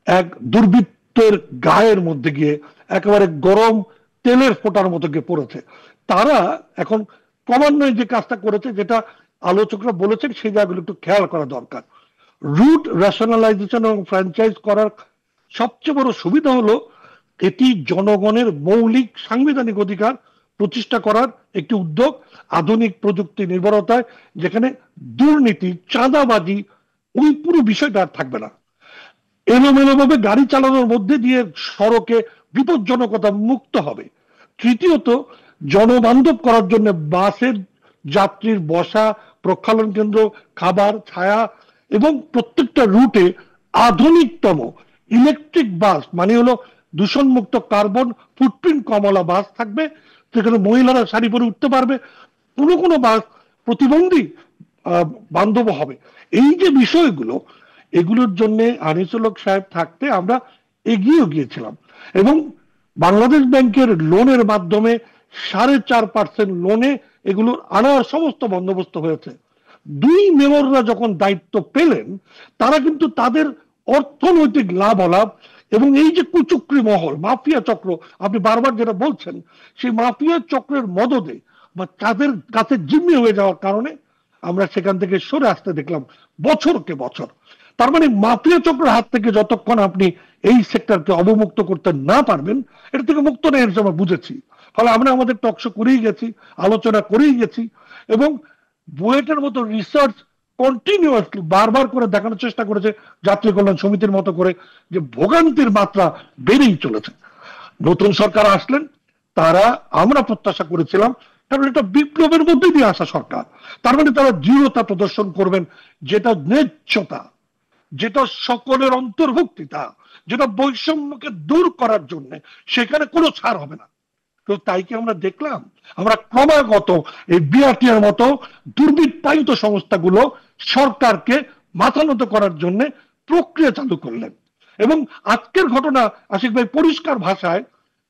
এক দুর্বৃত্তের গায়ের মধ্যে গিয়ে একেবারে গরম তেলের ফোঁটার মতো গিয়ে পড়েছে। তারা এখন ক্রমান্বয়ে যে কাজটা করেছে, যেটা আলোচকরা বলেছেন, সেই জায়গাগুলো একটু খেয়াল করা দরকার। রুট রেশনালাইজেশন এবং ফ্র্যাঞ্চাইজ করার সবচেয়ে বড় সুবিধা হলো এটি জনগণের মৌলিক সাংবিধানিক অধিকার প্রতিষ্ঠা করার একটি উদ্যোগ, আধুনিক প্রযুক্তি নির্ভরতায়, যেখানে দুর্নীতি, চাঁদাবাজি, ওই পুরো বিষয়টা আর থাকবে না। এলোমেলোভাবে গাড়ি চালানোর মধ্যে দিয়ে সড়কে বিপজ্জনকতা মুক্ত হবে। তৃতীয়ত, জনবান্ধব করার জন্য বাসের যাত্রীর বসা, প্রক্ষালন কেন্দ্র, খাবার, ছায়া এবং প্রত্যেকটা রুটে আধুনিকতম ইলেকট্রিক বাস, মানে হলো দূষণমুক্ত কার্বন ফুটপ্রিন্ট কমলা বাস থাকবে, সেখানে মহিলারা শাড়ি পরে উঠতে পারবে। কোনো কোনো বাস প্রতিবন্ধী বান্ধব হবে। এই যে বিষয়গুলো, এগুলোর জন্য আনিসুল হক সাহেব থাকতে আমরা এগিয়ে গিয়েছিলাম এবং বাংলাদেশ ব্যাংকের লোনের মাধ্যমে 4.5% লোনে এগুলো আনার সমস্ত বন্দোবস্ত হয়েছে। দুই মেয়ররা যখন দায়িত্ব পেলেন, তারা কিন্তু তাদের অর্থনৈতিক লাভ অলাভ এবং এই যে কুচক্রী মহল, মাফিয়া চক্র, আপনি বারবার যেটা বলছেন, সেই মাফিয়া চক্রের মদদে বা তাদের কাছে জিম্মি হয়ে যাওয়ার কারণে আমরা সেখান থেকে সরে আসতে দেখলাম বছরকে বছর। তার মানে মাফিয়া চক্রের হাত থেকে যতক্ষণ আপনি এই সেক্টরকে অবমুক্ত করতে না পারবেন, এটা থেকে মুক্ত নেই আমরা বুঝেছি। ফলে আমরা আমাদের টকশো করেই গেছি, আলোচনা করেই গেছি এবং বুয়েটের মতো রিসার্চ কন্টিনিউয়াসলি বারবার করে দেখানোর চেষ্টা করেছে যাত্রী কল্যাণ সমিতির মতো করে যে ভোগান্তির মাত্রা বেড়েই চলেছে। নতুন সরকার আসলেন, তারা আমরা প্রত্যাশা করেছিলাম, কারণ এটা বিপ্লবের মধ্যে দিয়ে আসা সরকার, তার মানে তারা দৃঢ়তা প্রদর্শন করবেন, যেটা ন্যায্যতা, যেটা সকলের অন্তর্ভুক্তিতা, যেটা বৈষম্যকে দূর করার জন্য সেখানে কোনো ছাড় হবে না। তো তাই কি আমরা দেখলাম? আমরা ক্রমাগত এই বিআরটির মতো দুর্বৃত্তায়িত সংস্থাগুলো সরকারকে মাথা নত করার জন্য প্রক্রিয়া চালু করলেন এবং আজকের ঘটনা আশিক ভাই পরিষ্কার ভাষায়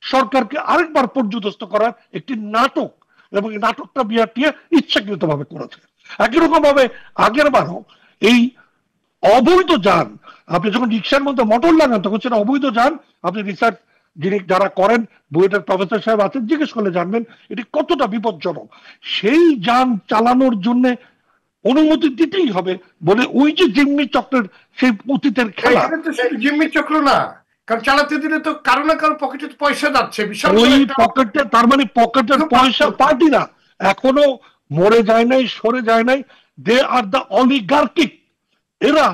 সরকারকে আরেকবার পর্যদস্ত করার একটি নাটক, এবং এই নাটকটা বিআরটিএ ইচ্ছাকৃত ভাবে করেছে। একই রকম ভাবে আগের বারও এই অবৈধ যান, আপনি যখন রিক্সার মধ্যে মোটর লাগান তখন সেটা অবৈধ যান। আপনি রিসার্চ যিনি যারা করেন, বুয়েটের প্রফেসর সাহেব আছেন, জিজ্ঞেস করলে জানবেন এটি কতটা বিপজ্জনক। সেই যান চালানোর জন্য অনুমতি দিতেই হবে বলে ওই যে জিম্মি চক্রের সেই অতীতের খেলা, জিম্মি চক্র না, কারণ চালাতে দিলে তো কারো না কারো পকেটে পয়সা যাচ্ছে, বিশাল ওই পকেটে, তার মানে পকেটের পয়সা পার্টিরা এখনো মরে যায় নাই, সরে যায় নাই। দে আর দ্য অলিগার্কিক, এরা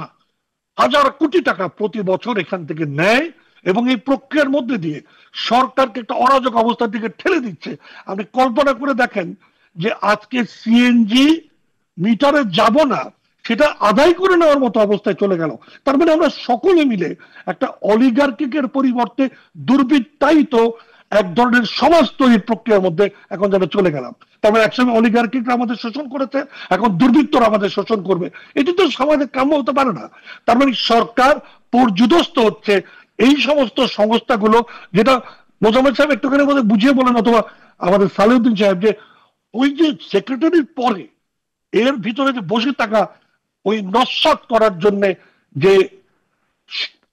হাজার কোটি টাকা প্রতি বছর এখান থেকে নেয় এবং এই প্রক্রিয়ার মধ্যে দিয়ে সরকারকে একটা অরাজক অবস্থার দিকে ঠেলে দিচ্ছে। আপনি কল্পনা করে দেখেন যে আজকে সিএনজি মিটারে যাব না, সেটা আদায় করে নেওয়ার মতো অবস্থায় চলে গেল। তার মানে আমরা সকলে মিলে একটা অলিগার্কিকের পরিবর্তে দুর্বৃত্তায়িত এক ধরনের সমাজ তৈরির প্রক্রিয়ার মধ্যে এখন যেন চলে গেলাম। তার মানে একসময় অলিগার্কিকরা আমাদের শোষণ করেছে, এখন দুর্বৃত্তরা আমাদের শোষণ করবে। এটি তো সমাজে কাম্য হতে পারে না। তার মানে সরকার পর্যুদস্ত হচ্ছে এই সমস্ত সংস্থাগুলো, যেটা মোজাম্মেদ সাহেব একটুখানি মধ্যে বুঝিয়ে বলেন, অথবা আমাদের সালেউদ্দিন সাহেব, যে ওই যে সেক্রেটারির পরে এর ভিতরে যে বসে থাকা ওই নস্বাত করার জন্য যে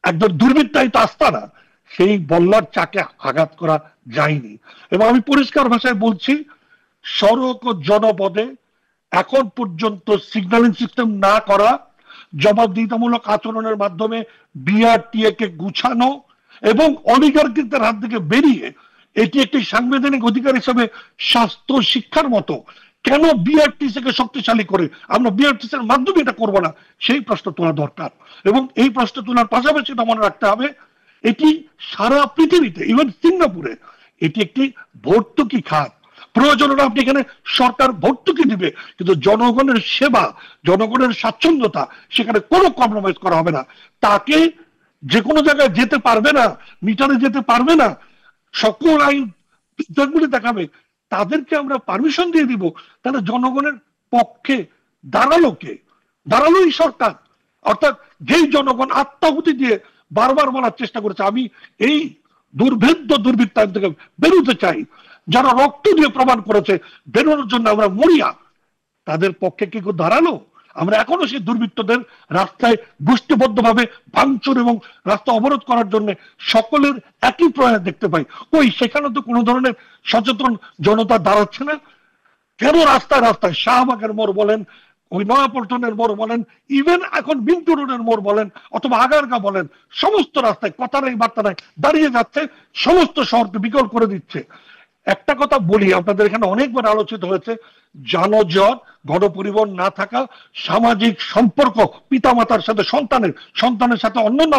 একজন দুর্বৃত্তায়িত আস্তানা, সেই বল্লার চাকে আঘাত করা যায়নি। এবং আমি পরিষ্কার ভাষায় বলছি, সড়ক ও জনপদে এখন পর্যন্ত সিগন্যালিং সিস্টেম না করা, জবাবদিহিতামূলক আচরণের মাধ্যমে বিআরটিএ কে গুছানো এবং অলিগার্কিকদের হাত থেকে বেরিয়ে এটি একটি সাংবিধানিক অধিকার হিসেবে স্বাস্থ্য শিক্ষার মতো কেন বিআরটিসি কে শক্তিশালী করে আমরা বিআরটিসি এর মাধ্যমে এটা করবো না, সেই প্রশ্ন তোলা দরকার। এবং এই প্রশ্ন তোলার পাশাপাশি এটা মনে রাখতে হবে, এটি সারা পৃথিবীতে, ইভেন সিঙ্গাপুরে, এটি একটি ভর্তুকি খাত। প্রয়োজন হলে আপনি এখানে সরকার ভর্তুকি দিবে, কিন্তু জনগণের সেবা, জনগণের স্বাচ্ছন্দ্যতা, সেখানে কোনো কম্প্রোমাইজ করা হবে না। তাকে যে কোনো জায়গায় যেতে পারবে না, মিটারে যেতে পারবে না, সকল আইন বিধানগুলি দেখাবে, তাদেরকে আমরা পারমিশন দিয়ে দিব। তাহলে জনগণের পক্ষে দাঁড়ালো কে? দাঁড়ালোই সরকার। অর্থাৎ যেই জনগণ আত্মাহুতি দিয়ে বারবার বলার চেষ্টা করেছে আমি এই দুর্ভেদ্য দুর্বৃত্তায়ন থেকে বেরোতে চাই, যারা রক্ত দিয়ে প্রমাণ করেছে বেরোনোর জন্য আমরা মরিয়া, তাদের পক্ষে কি দাঁড়ালো? আমরা এখনো সেই দুর্বৃত্তদের রাস্তায় গোষ্ঠীবদ্ধভাবে ভাঙচুর এবং রাস্তা অবরোধ করার জন্য সকলের একই প্রয়াস দেখতে পাই। ওই সেখানে তো কোনো ধরনের সচেতন জনতা দাঁড়াচ্ছে না। কেন রাস্তায় রাস্তায় শাহবাগের মোড় বলেন, ওই নয়াপল্টনের মোড় বলেন, ইভেন এখন বিন্টু রোডের মোড় বলেন অথবা আগারগা বলেন, সমস্ত রাস্তায় কথা নাই বার্তা নাই দাঁড়িয়ে যাচ্ছে, সমস্ত শহরকে বিকল করে দিচ্ছে। একটা কথা বলি, আপনাদের এখানে অনেকবার আলোচিত হয়েছে, যানজট, গণপরিবহন না থাকা, সামাজিক সম্পর্ক পিতামাতার সাথে সন্তানের, সন্তানের সাথে অন্যান্য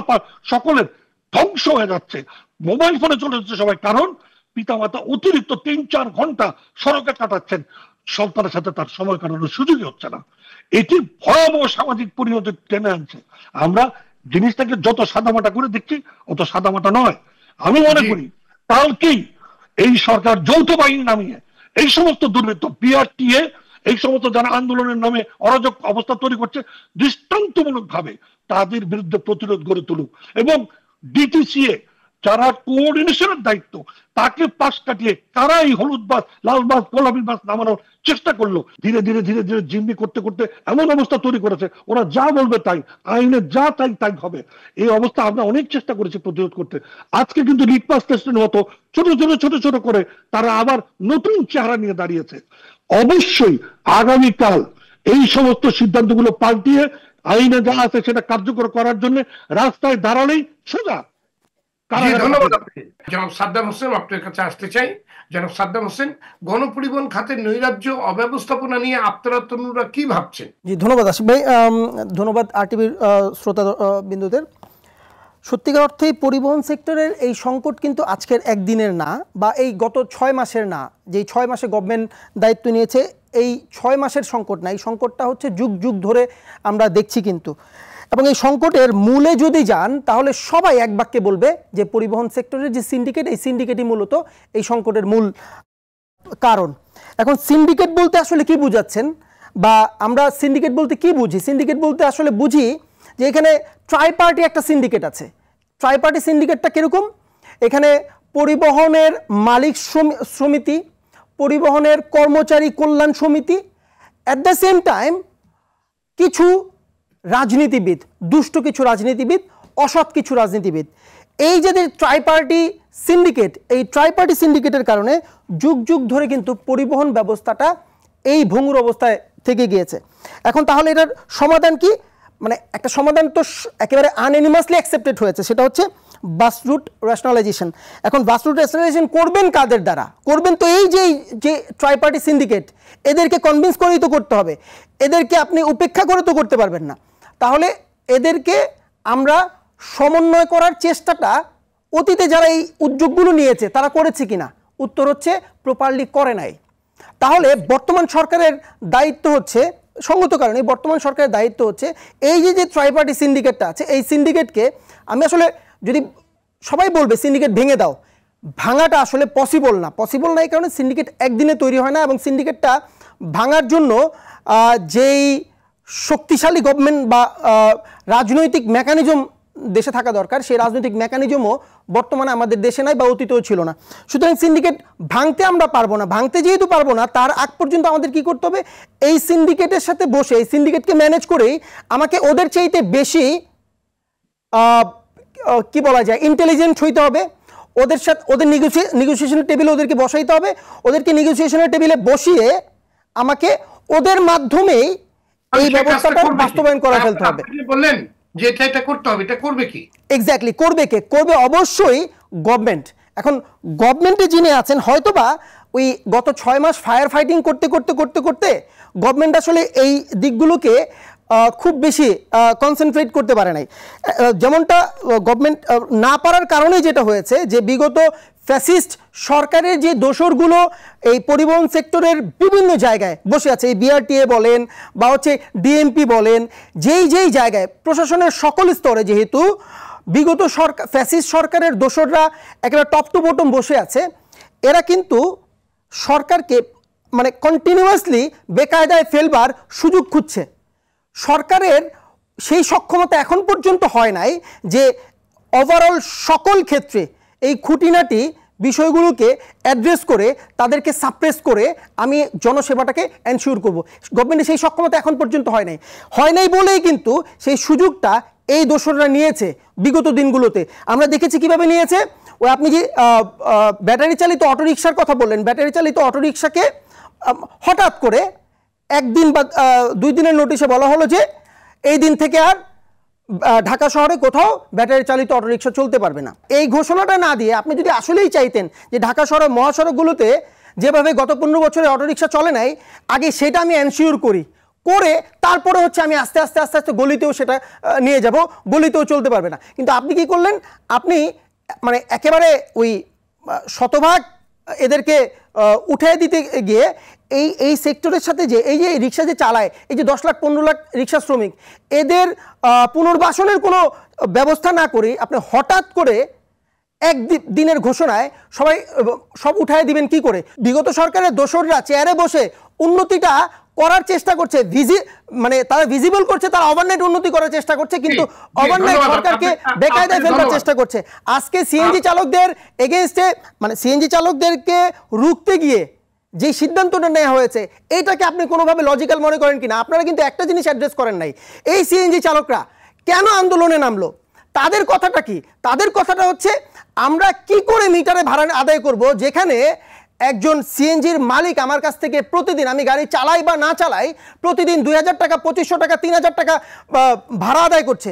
সকলের ধ্বংস হয়ে যাচ্ছে। মোবাইল ফোনে চলে যাচ্ছে সবাই, কারণ পিতামাতা অতিরিক্ত 3-4 ঘন্টা সড়কে কাটাচ্ছেন, সন্তানের সাথে তার সময় কাটানোর সুযোগই হচ্ছে না। এটি ভয়াবহ সামাজিক পরিণতি টেনে আনছে। আমরা জিনিসটাকে যত সাদামাটা করে দেখছি অত সাদামাটা নয়। আমি মনে করি কালকেই এই সরকার যৌথ বাহিনী নামিয়ে এই সমস্ত দুর্বৃত্ত, বিআরটিএ, এই সমস্ত যারা আন্দোলনের নামে অরাজক অবস্থা তৈরি করছে, দৃষ্টান্তমূলক ভাবে তাদের বিরুদ্ধে প্রতিরোধ গড়ে তুলুক, এবং ডিটিসিএ যারা কোঅর্ডিনেশনের দায়িত্ব, তাকে পাশ কাটিয়ে তারা এই হলুদ বাস, লাল বাস, গোলাপি বাস নামানোর চেষ্টা করলো। ধীরে ধীরে ধীরে ধীরে জিম্মি করতে করতে এমন অবস্থা তৈরি করেছে, ওরা যা বলবে তাই, আইনে যা তাই তাই হবে। এই অবস্থা আমরা অনেক চেষ্টা করেছি প্রতিরোধ করতে। আজকে কিন্তু লিটমাস টেস্টের মতো ছোট ছোট ছোট ছোট করে তারা আবার নতুন চেহারা নিয়ে দাঁড়িয়েছে। অবশ্যই আগামীকাল এই সমস্ত সিদ্ধান্তগুলো পাল্টিয়ে আইনে যা আছে সেটা কার্যকর করার জন্য রাস্তায় দাঁড়ালেই সোজা। ধন্যবাদ। জনাব সাদ্দাম হোসেন, আপনার কাছে আসতে চাই। জনাব সাদ্দাম হোসেন, গণপরিবহন খাতের নৈরাজ্য অব্যবস্থাপনা নিয়ে আপনারা তরুণরা কি ভাবছেন? জি ধন্যবাদ আশিক ভাই, ধন্যবাদ আরটিভির শ্রোতা বিন্দুদের। সত্যিকার অর্থেই পরিবহন সেক্টরের এই সংকট কিন্তু আজকের একদিনের না, বা এই গত 6 মাসের না। যেই 6 মাসে গভর্নমেন্ট দায়িত্ব নিয়েছে, এই 6 মাসের সংকট না, এই সংকটটা হচ্ছে যুগ যুগ ধরে আমরা দেখছি কিন্তু। এবং এই সংকটের মূলে যদি যান তাহলে সবাই এক বাক্যে বলবে যে পরিবহন সেক্টরের যে সিন্ডিকেট, এই সিন্ডিকেটই মূলত এই সংকটের মূল কারণ। এখন সিন্ডিকেট বলতে আসলে কি বুঝাচ্ছেন, বা আমরা সিন্ডিকেট বলতে কি বুঝি? সিন্ডিকেট বলতে আসলে বুঝি যে এখানে ট্রাইপার্টি একটা সিন্ডিকেট আছে। ট্রাইপার্টি সিন্ডিকেটটা কীরকম? এখানে পরিবহনের মালিক সমিতি, পরিবহনের কর্মচারী কল্যাণ সমিতি, অ্যাট দ্য সেম টাইম কিছু রাজনীতিবিদ, দুষ্ট কিছু রাজনীতিবিদ, অসৎ কিছু রাজনীতিবিদ, এই যে ট্রাইপার্টি সিন্ডিকেট, এই ট্রাইপার্টি সিন্ডিকেটের কারণে যুগ যুগ ধরে কিন্তু পরিবহন ব্যবস্থাটা এই ভঙ্গুর অবস্থায় থেকে গিয়েছে। এখন তাহলে এটার সমাধান কি? মানে একটা সমাধান তো একেবারে আনএনিমাসলি অ্যাকসেপ্টেড হয়েছে, সেটা হচ্ছে বাস রুট রেশনালাইজেশন। এখন বাস রুট রেশনালাইজেশন করবেন কাদের দ্বারা? করবেন তো এই যে ট্রাইপার্টি সিন্ডিকেট, এদেরকে কনভিন্স করেই তো করতে হবে। এদেরকে আপনি উপেক্ষা করে তো করতে পারবেন না। তাহলে এদেরকে আমরা সমন্বয় করার চেষ্টাটা অতীতে যারা এই উদ্যোগগুলো নিয়েছে তারা করেছে কিনা? উত্তর হচ্ছে প্রপারলি করে নাই। তাহলে বর্তমান সরকারের দায়িত্ব হচ্ছে, সঙ্গত কারণে বর্তমান সরকারের দায়িত্ব হচ্ছে এই যে ট্রাইপার্টি সিন্ডিকেটটা আছে, এই সিন্ডিকেটকে আমি আসলে, যদি সবাই বলবে সিন্ডিকেট ভেঙে দাও, ভাঙাটা আসলে পসিবল না। পসিবল না এই কারণে সিন্ডিকেট একদিনে তৈরি হয় না, এবং সিন্ডিকেটটা ভাঙার জন্য যেই শক্তিশালী গভর্নমেন্ট বা রাজনৈতিক মেকানিজম দেশে থাকা দরকার, সেই রাজনৈতিক মেকানিজমও বর্তমানে আমাদের দেশে নাই বা অতীতেও ছিল না। সুতরাং সিন্ডিকেট ভাঙতে আমরা পারবো না। ভাঙতে যেহেতু পারবো না, তার আগ পর্যন্ত আমাদের কি করতে হবে? এই সিন্ডিকেটের সাথে বসে, এই সিন্ডিকেটকে ম্যানেজ করেই আমাকে ওদের চাইতে বেশি কি বলা যায়, ইন্টেলিজেন্ট হইতে হবে। ওদের সাথে, ওদের নেগোসিয়েশনের টেবিলে ওদেরকে বসাইতে হবে। ওদেরকে নেগোসিয়েশনের টেবিলে বসিয়ে আমাকে ওদের মাধ্যমেই এই ব্যবস্থাটা বাস্তবায়ন করে ফেলতে হবে। বললেন যে এটা করতে হবে, এটা করবে কি? এক্স্যাক্টলি, করবে কে? করবে অবশ্যই গভর্নমেন্ট। এখন গভর্নমেন্টে যিনি আছেন, হয়তোবা ওই গত 6 মাস ফায়ার ফাইটিং করতে করতে করতে করতে গভর্নমেন্ট আসলে এই দিকগুলোকে খুব বেশি কনসেন্ট্রেট করতে পারে নাই। যেমনটা গভর্নমেন্ট না পারার কারণে যেটা হয়েছে, যে বিগত ফ্যাসিস্ট সরকারের যে দোসরগুলো এই পরিবহন সেক্টরের বিভিন্ন জায়গায় বসে আছে, এই বিআরটিএ বলেন বা হচ্ছে ডিএমপি বলেন, যেই জায়গায় প্রশাসনের সকল স্তরে যেহেতু বিগত সরকার, ফ্যাসিস্ট সরকারের দোসররা একেবারে টপ টু বটম বসে আছে, এরা কিন্তু সরকারকে মানে কন্টিনিউয়াসলি বেকায়দায় ফেলবার সুযোগ খুঁজছে। সরকারের সেই সক্ষমতা এখন পর্যন্ত হয় নাই যে ওভারঅল সকল ক্ষেত্রে এই খুঁটিনাটি বিষয়গুলোকে অ্যাড্রেস করে তাদেরকে সাপ্রেস করে আমি জনসেবাটাকে এনশিওর করব। গভর্নমেন্টের সেই সক্ষমতা এখন পর্যন্ত হয় নাই বলেই কিন্তু সেই সুযোগটা এই দোসররা নিয়েছে বিগত দিনগুলোতে। আমরা দেখেছি কিভাবে নিয়েছে। ওই আপনি যে ব্যাটারি চালিত অটোরিকশার কথা বললেন, ব্যাটারি চালিত অটোরিকশাকে হঠাৎ করে একদিন বা 2 দিনের নোটিশে বলা হলো যে এই দিন থেকে আর ঢাকা শহরে কোথাও ব্যাটারি চালিত অটোরিকশা চলতে পারবে না। এই ঘোষণাটা না দিয়ে আপনি যদি আসলেই চাইতেন যে ঢাকা শহরের মহাসড়কগুলোতে যেভাবে গত 15 বছরে অটোরিকশা চলে নাই, আগে সেটা আমি এনশিওর করে তারপরে হচ্ছে আমি আস্তে আস্তে আস্তে আস্তে গলিতেও সেটা নিয়ে যাব, গলিতেও চলতে পারবে না। কিন্তু আপনি কি করলেন, আপনি মানে একেবারে ওই শতভাগ এদেরকে উঠে দিতে গিয়ে এই সেক্টরের সাথে যে এই যে রিক্সা যে চালায়, এই যে 10 লাখ 15 লাখ রিক্সা শ্রমিক, এদের পুনর্বাসনের কোনো ব্যবস্থা না করে আপনি হঠাৎ করে এক দিনের ঘোষণায় সব উঠায় দিবেন কি করে? বিগত সরকারের দোসররা চেয়ারে বসে উন্নতিটা করার চেষ্টা করছে, মানে তারা ভিজিবল করছে, তারা ওভারনাইট উন্নতি করার চেষ্টা করছে, কিন্তু ওভারনাইট সরকারকে বেকায়দায় ফেলবার চেষ্টা করছে। আজকে সিএনজি চালকদের এগেইনস্টে, মানে সিএনজি চালকদেরকে রুখতে গিয়ে যে সিদ্ধান্তটা নেওয়া হয়েছে, এইটাকে আপনি কোনোভাবে লজিক্যাল মনে করেন কিনা? আপনারা কিন্তু একটা জিনিস অ্যাড্রেস করেন নাই, এই সিএনজি চালকরা কেন আন্দোলনে নামলো, তাদের কথাটা কি? তাদের কথাটা হচ্ছে আমরা কি করে মিটারে ভাড়া আদায় করব, যেখানে একজন সিএনজির মালিক আমার কাছ থেকে প্রতিদিন, আমি গাড়ি চালাই বা না চালাই, প্রতিদিন 2000 টাকা, 2500 টাকা, 3000 টাকা ভাড়া আদায় করছে।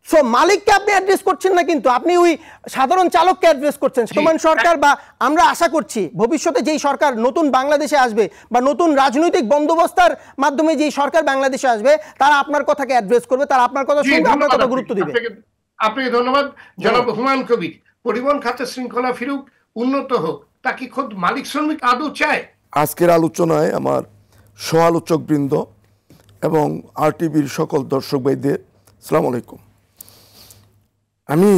সো মালিককে আপনি অ্যাড্রেস করছেন না, কিন্তু আপনি ওই সাধারণ চালককে অ্যাড্রেস করছেন। বর্তমান সরকার বা আমরা আশা করছি ভবিষ্যতে যেই সরকার নতুন বাংলাদেশে আসবে বা নতুন রাজনৈতিক বন্দোবস্তার মাধ্যমে যেই সরকার বাংলাদেশে আসবে, তারা আপনার কথাকে অ্যাড্রেস করবে, তারা আপনার কথা শুনবে, আপনার কথা গুরুত্ব দিবে। আপনাকে ধন্যবাদ। জনাব হুমায়ুন কবির, পরিবহন খাতের শৃঙ্খলা ফিরুক, উন্নত হোক, তা কি খোদ মালিক শ্রমিক আদৌ চায়? আজকের আলোচনায় আমার সহ-আলোচক বৃন্দ এবং আরটিভির সকল দর্শক ভাইদের আসসালামু আলাইকুম। আমি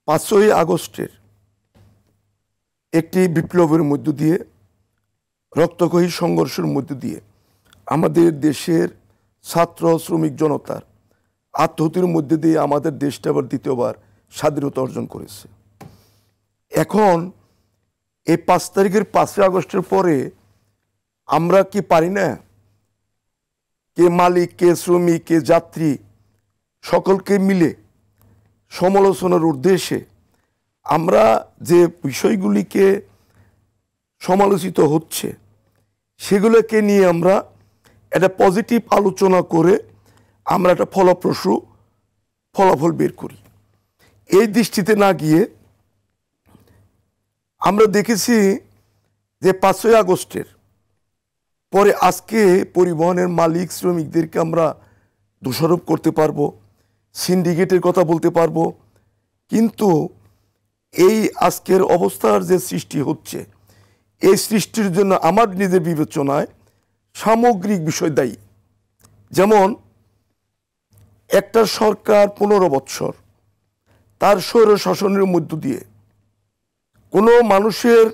5ই আগস্টের একটি বিপ্লবের মধ্য দিয়ে, রক্তক্ষয়ী সংঘর্ষের মধ্য দিয়ে আমাদের দেশের ছাত্র শ্রমিক জনতার আত্মহত্যের মধ্যে দিয়ে আমাদের দেশটা আবার দ্বিতীয়বার স্বাধীনতা অর্জন করেছে। এখন এই 5 তারিখের 5ই আগস্টের পরে আমরা কি পারি না, কে মালিক, কে শ্রমিক, কে যাত্রী, সকলকে মিলে সমালোচনার উদ্দেশ্যে আমরা যে বিষয়গুলিকে সমালোচিত হচ্ছে সেগুলোকে নিয়ে আমরা একটা পজিটিভ আলোচনা করে আমরা একটা ফলপ্রসূ ফলাফল বের করি। এই দৃষ্টিতে না গিয়ে আমরা দেখেছি যে 5ই আগস্টের পরে আজকে পরিবহনের মালিক শ্রমিকদেরকে আমরা দোষারোপ করতে পারবো, সিন্ডিকেটের কথা বলতে পারবো, কিন্তু এই আজকের অবস্থার যে সৃষ্টি হচ্ছে, এই সৃষ্টির জন্য আমার নিজের বিবেচনায় সামগ্রিক বিষয় দায়ী। যেমন একটা সরকার 15 বৎসর তার স্বৈর শাসনের মধ্য দিয়ে কোনো মানুষের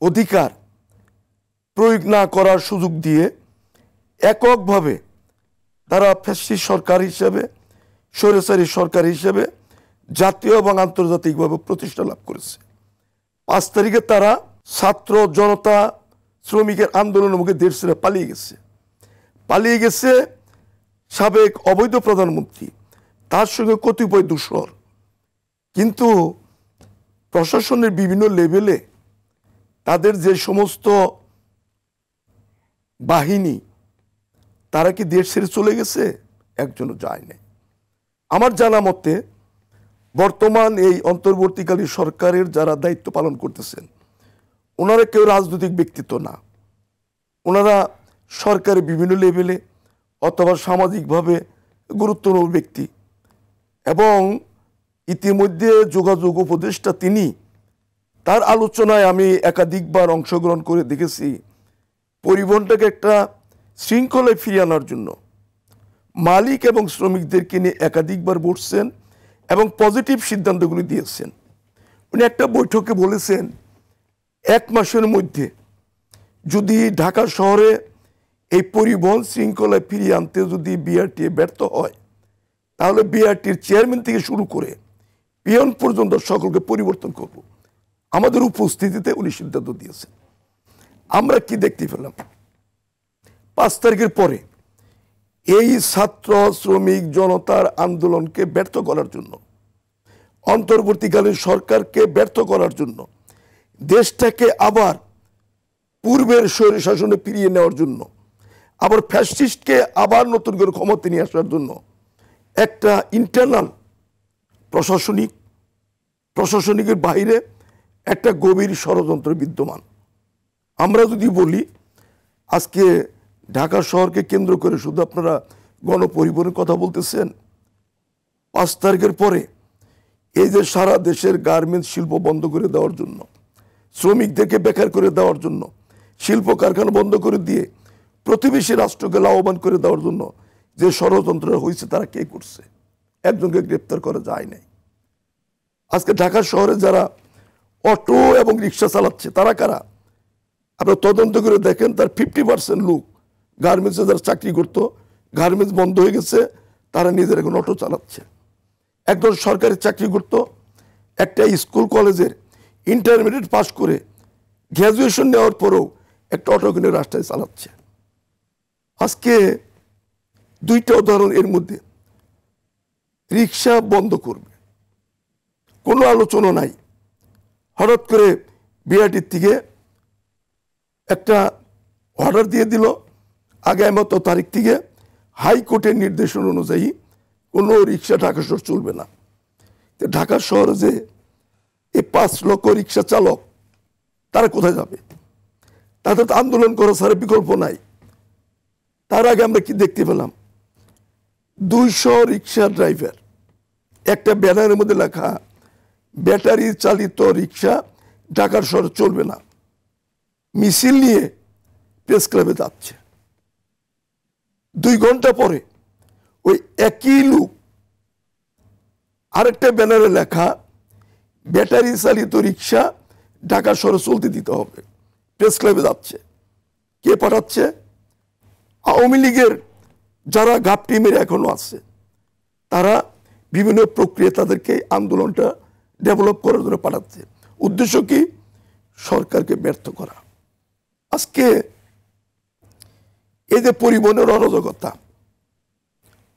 অধিকার প্রয়োগ না করার সুযোগ দিয়ে এককভাবে তারা ফ্যাসিস্ট সরকার হিসেবে, স্বৈরাচারী সরকার হিসেবে জাতীয় এবং আন্তর্জাতিকভাবে প্রতিষ্ঠা লাভ করেছে। 5 তারিখে তারা ছাত্র জনতা শ্রমিকের আন্দোলনের মুখে দেশ ছেড়ে পালিয়ে গেছে সাবেক অবৈধ প্রধানমন্ত্রী, তার সঙ্গে কতিপয় দূষর। কিন্তু প্রশাসনের বিভিন্ন লেভেলে তাদের যে সমস্ত বাহিনী, তারা কি দেশ ছেড়ে চলে গেছে? একজনও যায় না। আমার জানা মতে বর্তমান এই অন্তর্বর্তীকালীন সরকারের যারা দায়িত্ব পালন করতেছেন, ওনারা কেউ রাজনৈতিক ব্যক্তিত্ব না, ওনারা সরকারের বিভিন্ন লেভেলে অথবা সামাজিকভাবে গুরুত্বপূর্ণ ব্যক্তি। এবং ইতিমধ্যে যোগাযোগ উপদেষ্টা তিনি, তার আলোচনায় আমি একাধিকবার অংশগ্রহণ করে দেখেছি, পরিবহনটাকে একটা শৃঙ্খলায় ফিরিয়ে আনার জন্য মালিক এবং শ্রমিকদেরকে নিয়ে একাধিকবার বসছেন এবং পজিটিভ সিদ্ধান্তগুলি দিয়েছেন। উনি একটা বৈঠকে বলেছেন 1 মাসের মধ্যে যদি ঢাকা শহরে এই পরিবহন শৃঙ্খলায় ফিরিয়ে আনতে যদি বিআরটিএ ব্যর্থ হয়, তাহলে বিআরটির চেয়ারম্যান থেকে শুরু করে পিয়ন পর্যন্ত সকলকে পরিবর্তন করব। আমাদের উপস্থিতিতে উনি সিদ্ধান্ত দিয়েছেন। আমরা কি দেখতে পেলাম? 5 তারিখের পরে এই ছাত্র শ্রমিক জনতার আন্দোলনকে ব্যর্থ করার জন্য, অন্তর্বর্তীকালীন সরকারকে ব্যর্থ করার জন্য, দেশটাকে আবার পূর্বের স্বৈরশাসনে ফিরিয়ে নেওয়ার জন্য, আবার ফ্যাসিস্টকে আবার নতুন করে ক্ষমতা নিয়ে আসার জন্য একটা ইন্টারনাল প্রশাসনিকের বাইরে একটা গভীর ষড়যন্ত্র বিদ্যমান। আমরা যদি বলি আজকে ঢাকা শহরকে কেন্দ্র করে শুধু আপনারা গণপরিবহনের কথা বলতেছেন, 5 তারিখের পরে এই যে সারা দেশের গার্মেন্টস শিল্প বন্ধ করে দেওয়ার জন্য, শ্রমিকদেরকে বেকার করে দেওয়ার জন্য, শিল্প কারখানা বন্ধ করে দিয়ে প্রতিবেশী রাষ্ট্রকে লাভবান করে দেওয়ার জন্য যে ষড়যন্ত্র হয়েছে তারা কে করছে? একজনকে গ্রেপ্তার করা যায় নাই। আজকে ঢাকা শহরে যারা অটো এবং রিক্সা চালাচ্ছে তারা কারা? আপনারা তদন্ত করে দেখেন, তার 50% লোক গার্মেন্টসে যারা চাকরি করতো, গার্মেন্টস বন্ধ হয়ে গেছে, তারা নিজের এখন অটো চালাচ্ছে। একজন সরকারি চাকরি করত, একটা স্কুল কলেজের ইন্টারমিডিয়েট পাশ করে গ্র্যাজুয়েশন নেওয়ার পরেও একটা অটো কিনে রাস্তায় চালাচ্ছে। আজকে 2টা উদাহরণ এর মধ্যে। রিক্সা বন্ধ করবে, কোনো আলোচনা নাই। হঠাৎ করে বিআরটির থেকে একটা অর্ডার দিয়ে দিল, আগামী তারিখ থেকে হাইকোর্টের নির্দেশন অনুযায়ী কোনো রিক্সা ঢাকা শহর চলবে না। ঢাকা শহরে যে এই 5 লক্ষ রিক্সা চালক তারা কোথায় যাবে? তাদের তো আন্দোলন করা ছাড়া বিকল্প নাই। তার আগে আমরা কি দেখতে পেলাম? 200 রিক্সা ড্রাইভার, একটা ব্যানারের মধ্যে লেখা ব্যাটারি চালিত রিক্সা ঢাকার শহরে চলবে না, মিছিল নিয়ে প্রেস ক্লাবে যাচ্ছে। 2 ঘন্টা পরে ওই একই লোক আরেকটা ব্যানারে লেখা ব্যাটারি চালিত রিক্সা ঢাকা শহরে চলতে দিতে হবে, প্রেস ক্লাবে যাচ্ছে। কে পাঠাচ্ছে? আওয়ামী লীগের যারা গাপ টিমের এখনো আছে, তারা বিভিন্ন প্রক্রিয়া তাদেরকে আন্দোলনটা ডেভেলপ করার জন্য পাঠাচ্ছে। উদ্দেশ্য কি? সরকারকে ব্যর্থ করা। আজকে এই যে পরিবহনের অরাজকতা,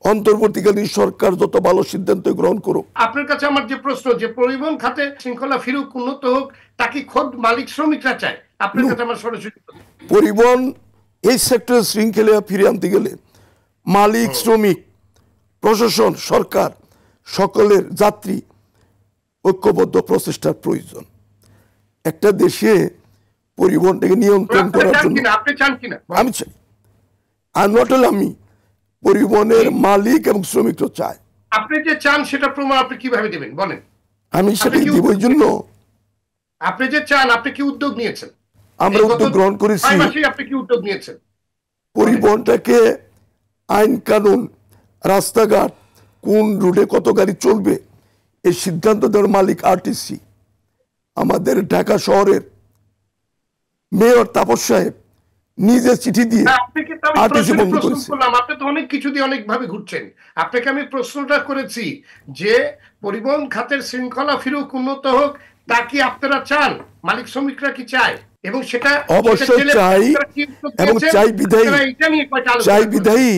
অন্তর্বর্তীকালীন সরকার যত ভালো সিদ্ধান্ত গ্রহণ করুক। আপনার কাছে আমার যে প্রশ্ন, যে পরিবহন খাতে শৃঙ্খলা ফিরুক, উন্নত হোক, তাকে খোদ মালিক শ্রমিকরা চায়। আপনার কাছে আমার সরাসরি পরিবহন এই সেক্টরে শৃঙ্খলা ফিরে আনতে গেলে মালিক, শ্রমিক, প্রশাসন, সরকার সকলের যাত্রী ঐক্যবদ্ধ প্রচেষ্টার প্রয়োজন। একটা দেশে পরিবহনটাকে নিয়ন্ত্রণ করার জন্য আপনি চান কিনা? আমি চাই, আর নট অনলি আমি, পরিবহনের মালিক এবং শ্রমিকরা চায়। আপনি যে চান সেটা প্রমাণ আপনি কিভাবে দেবেন বলেন? আমি সেটাই দিব। ওই জন্য আপনি যে চান, আপনি কি উদ্যোগ নিয়েছেন? আমরা উদ্যোগ গ্রহণ করেছি। আপনি কি উদ্যোগ নিয়েছেন? পরিবহনটাকে আইন কানুন, রাস্তাঘাট, কোন রুটে কত গাড়ি চলবে, এই সিদ্ধান্ত দেওয়ার মালিক আরটিসি। আমাদের ঢাকা শহরের মেয়র তাপস সাহেব নিজে চিঠি দিয়ে আরটিসি বন্ধ করেছে। আপনি তো অনেক কিছু দিয়ে অনেক ভাবে ঘুরছেন। আপনাকে আমি প্রশ্নটা করেছি যে পরিবহন খাতের শৃঙ্খলা ফিরুক, উন্নত হোক, তা কি আপনারা চান? মালিক শ্রমিকরা কি চায়? এবং সেটা অবশ্যই চাই, এবং চাই বিধায়ী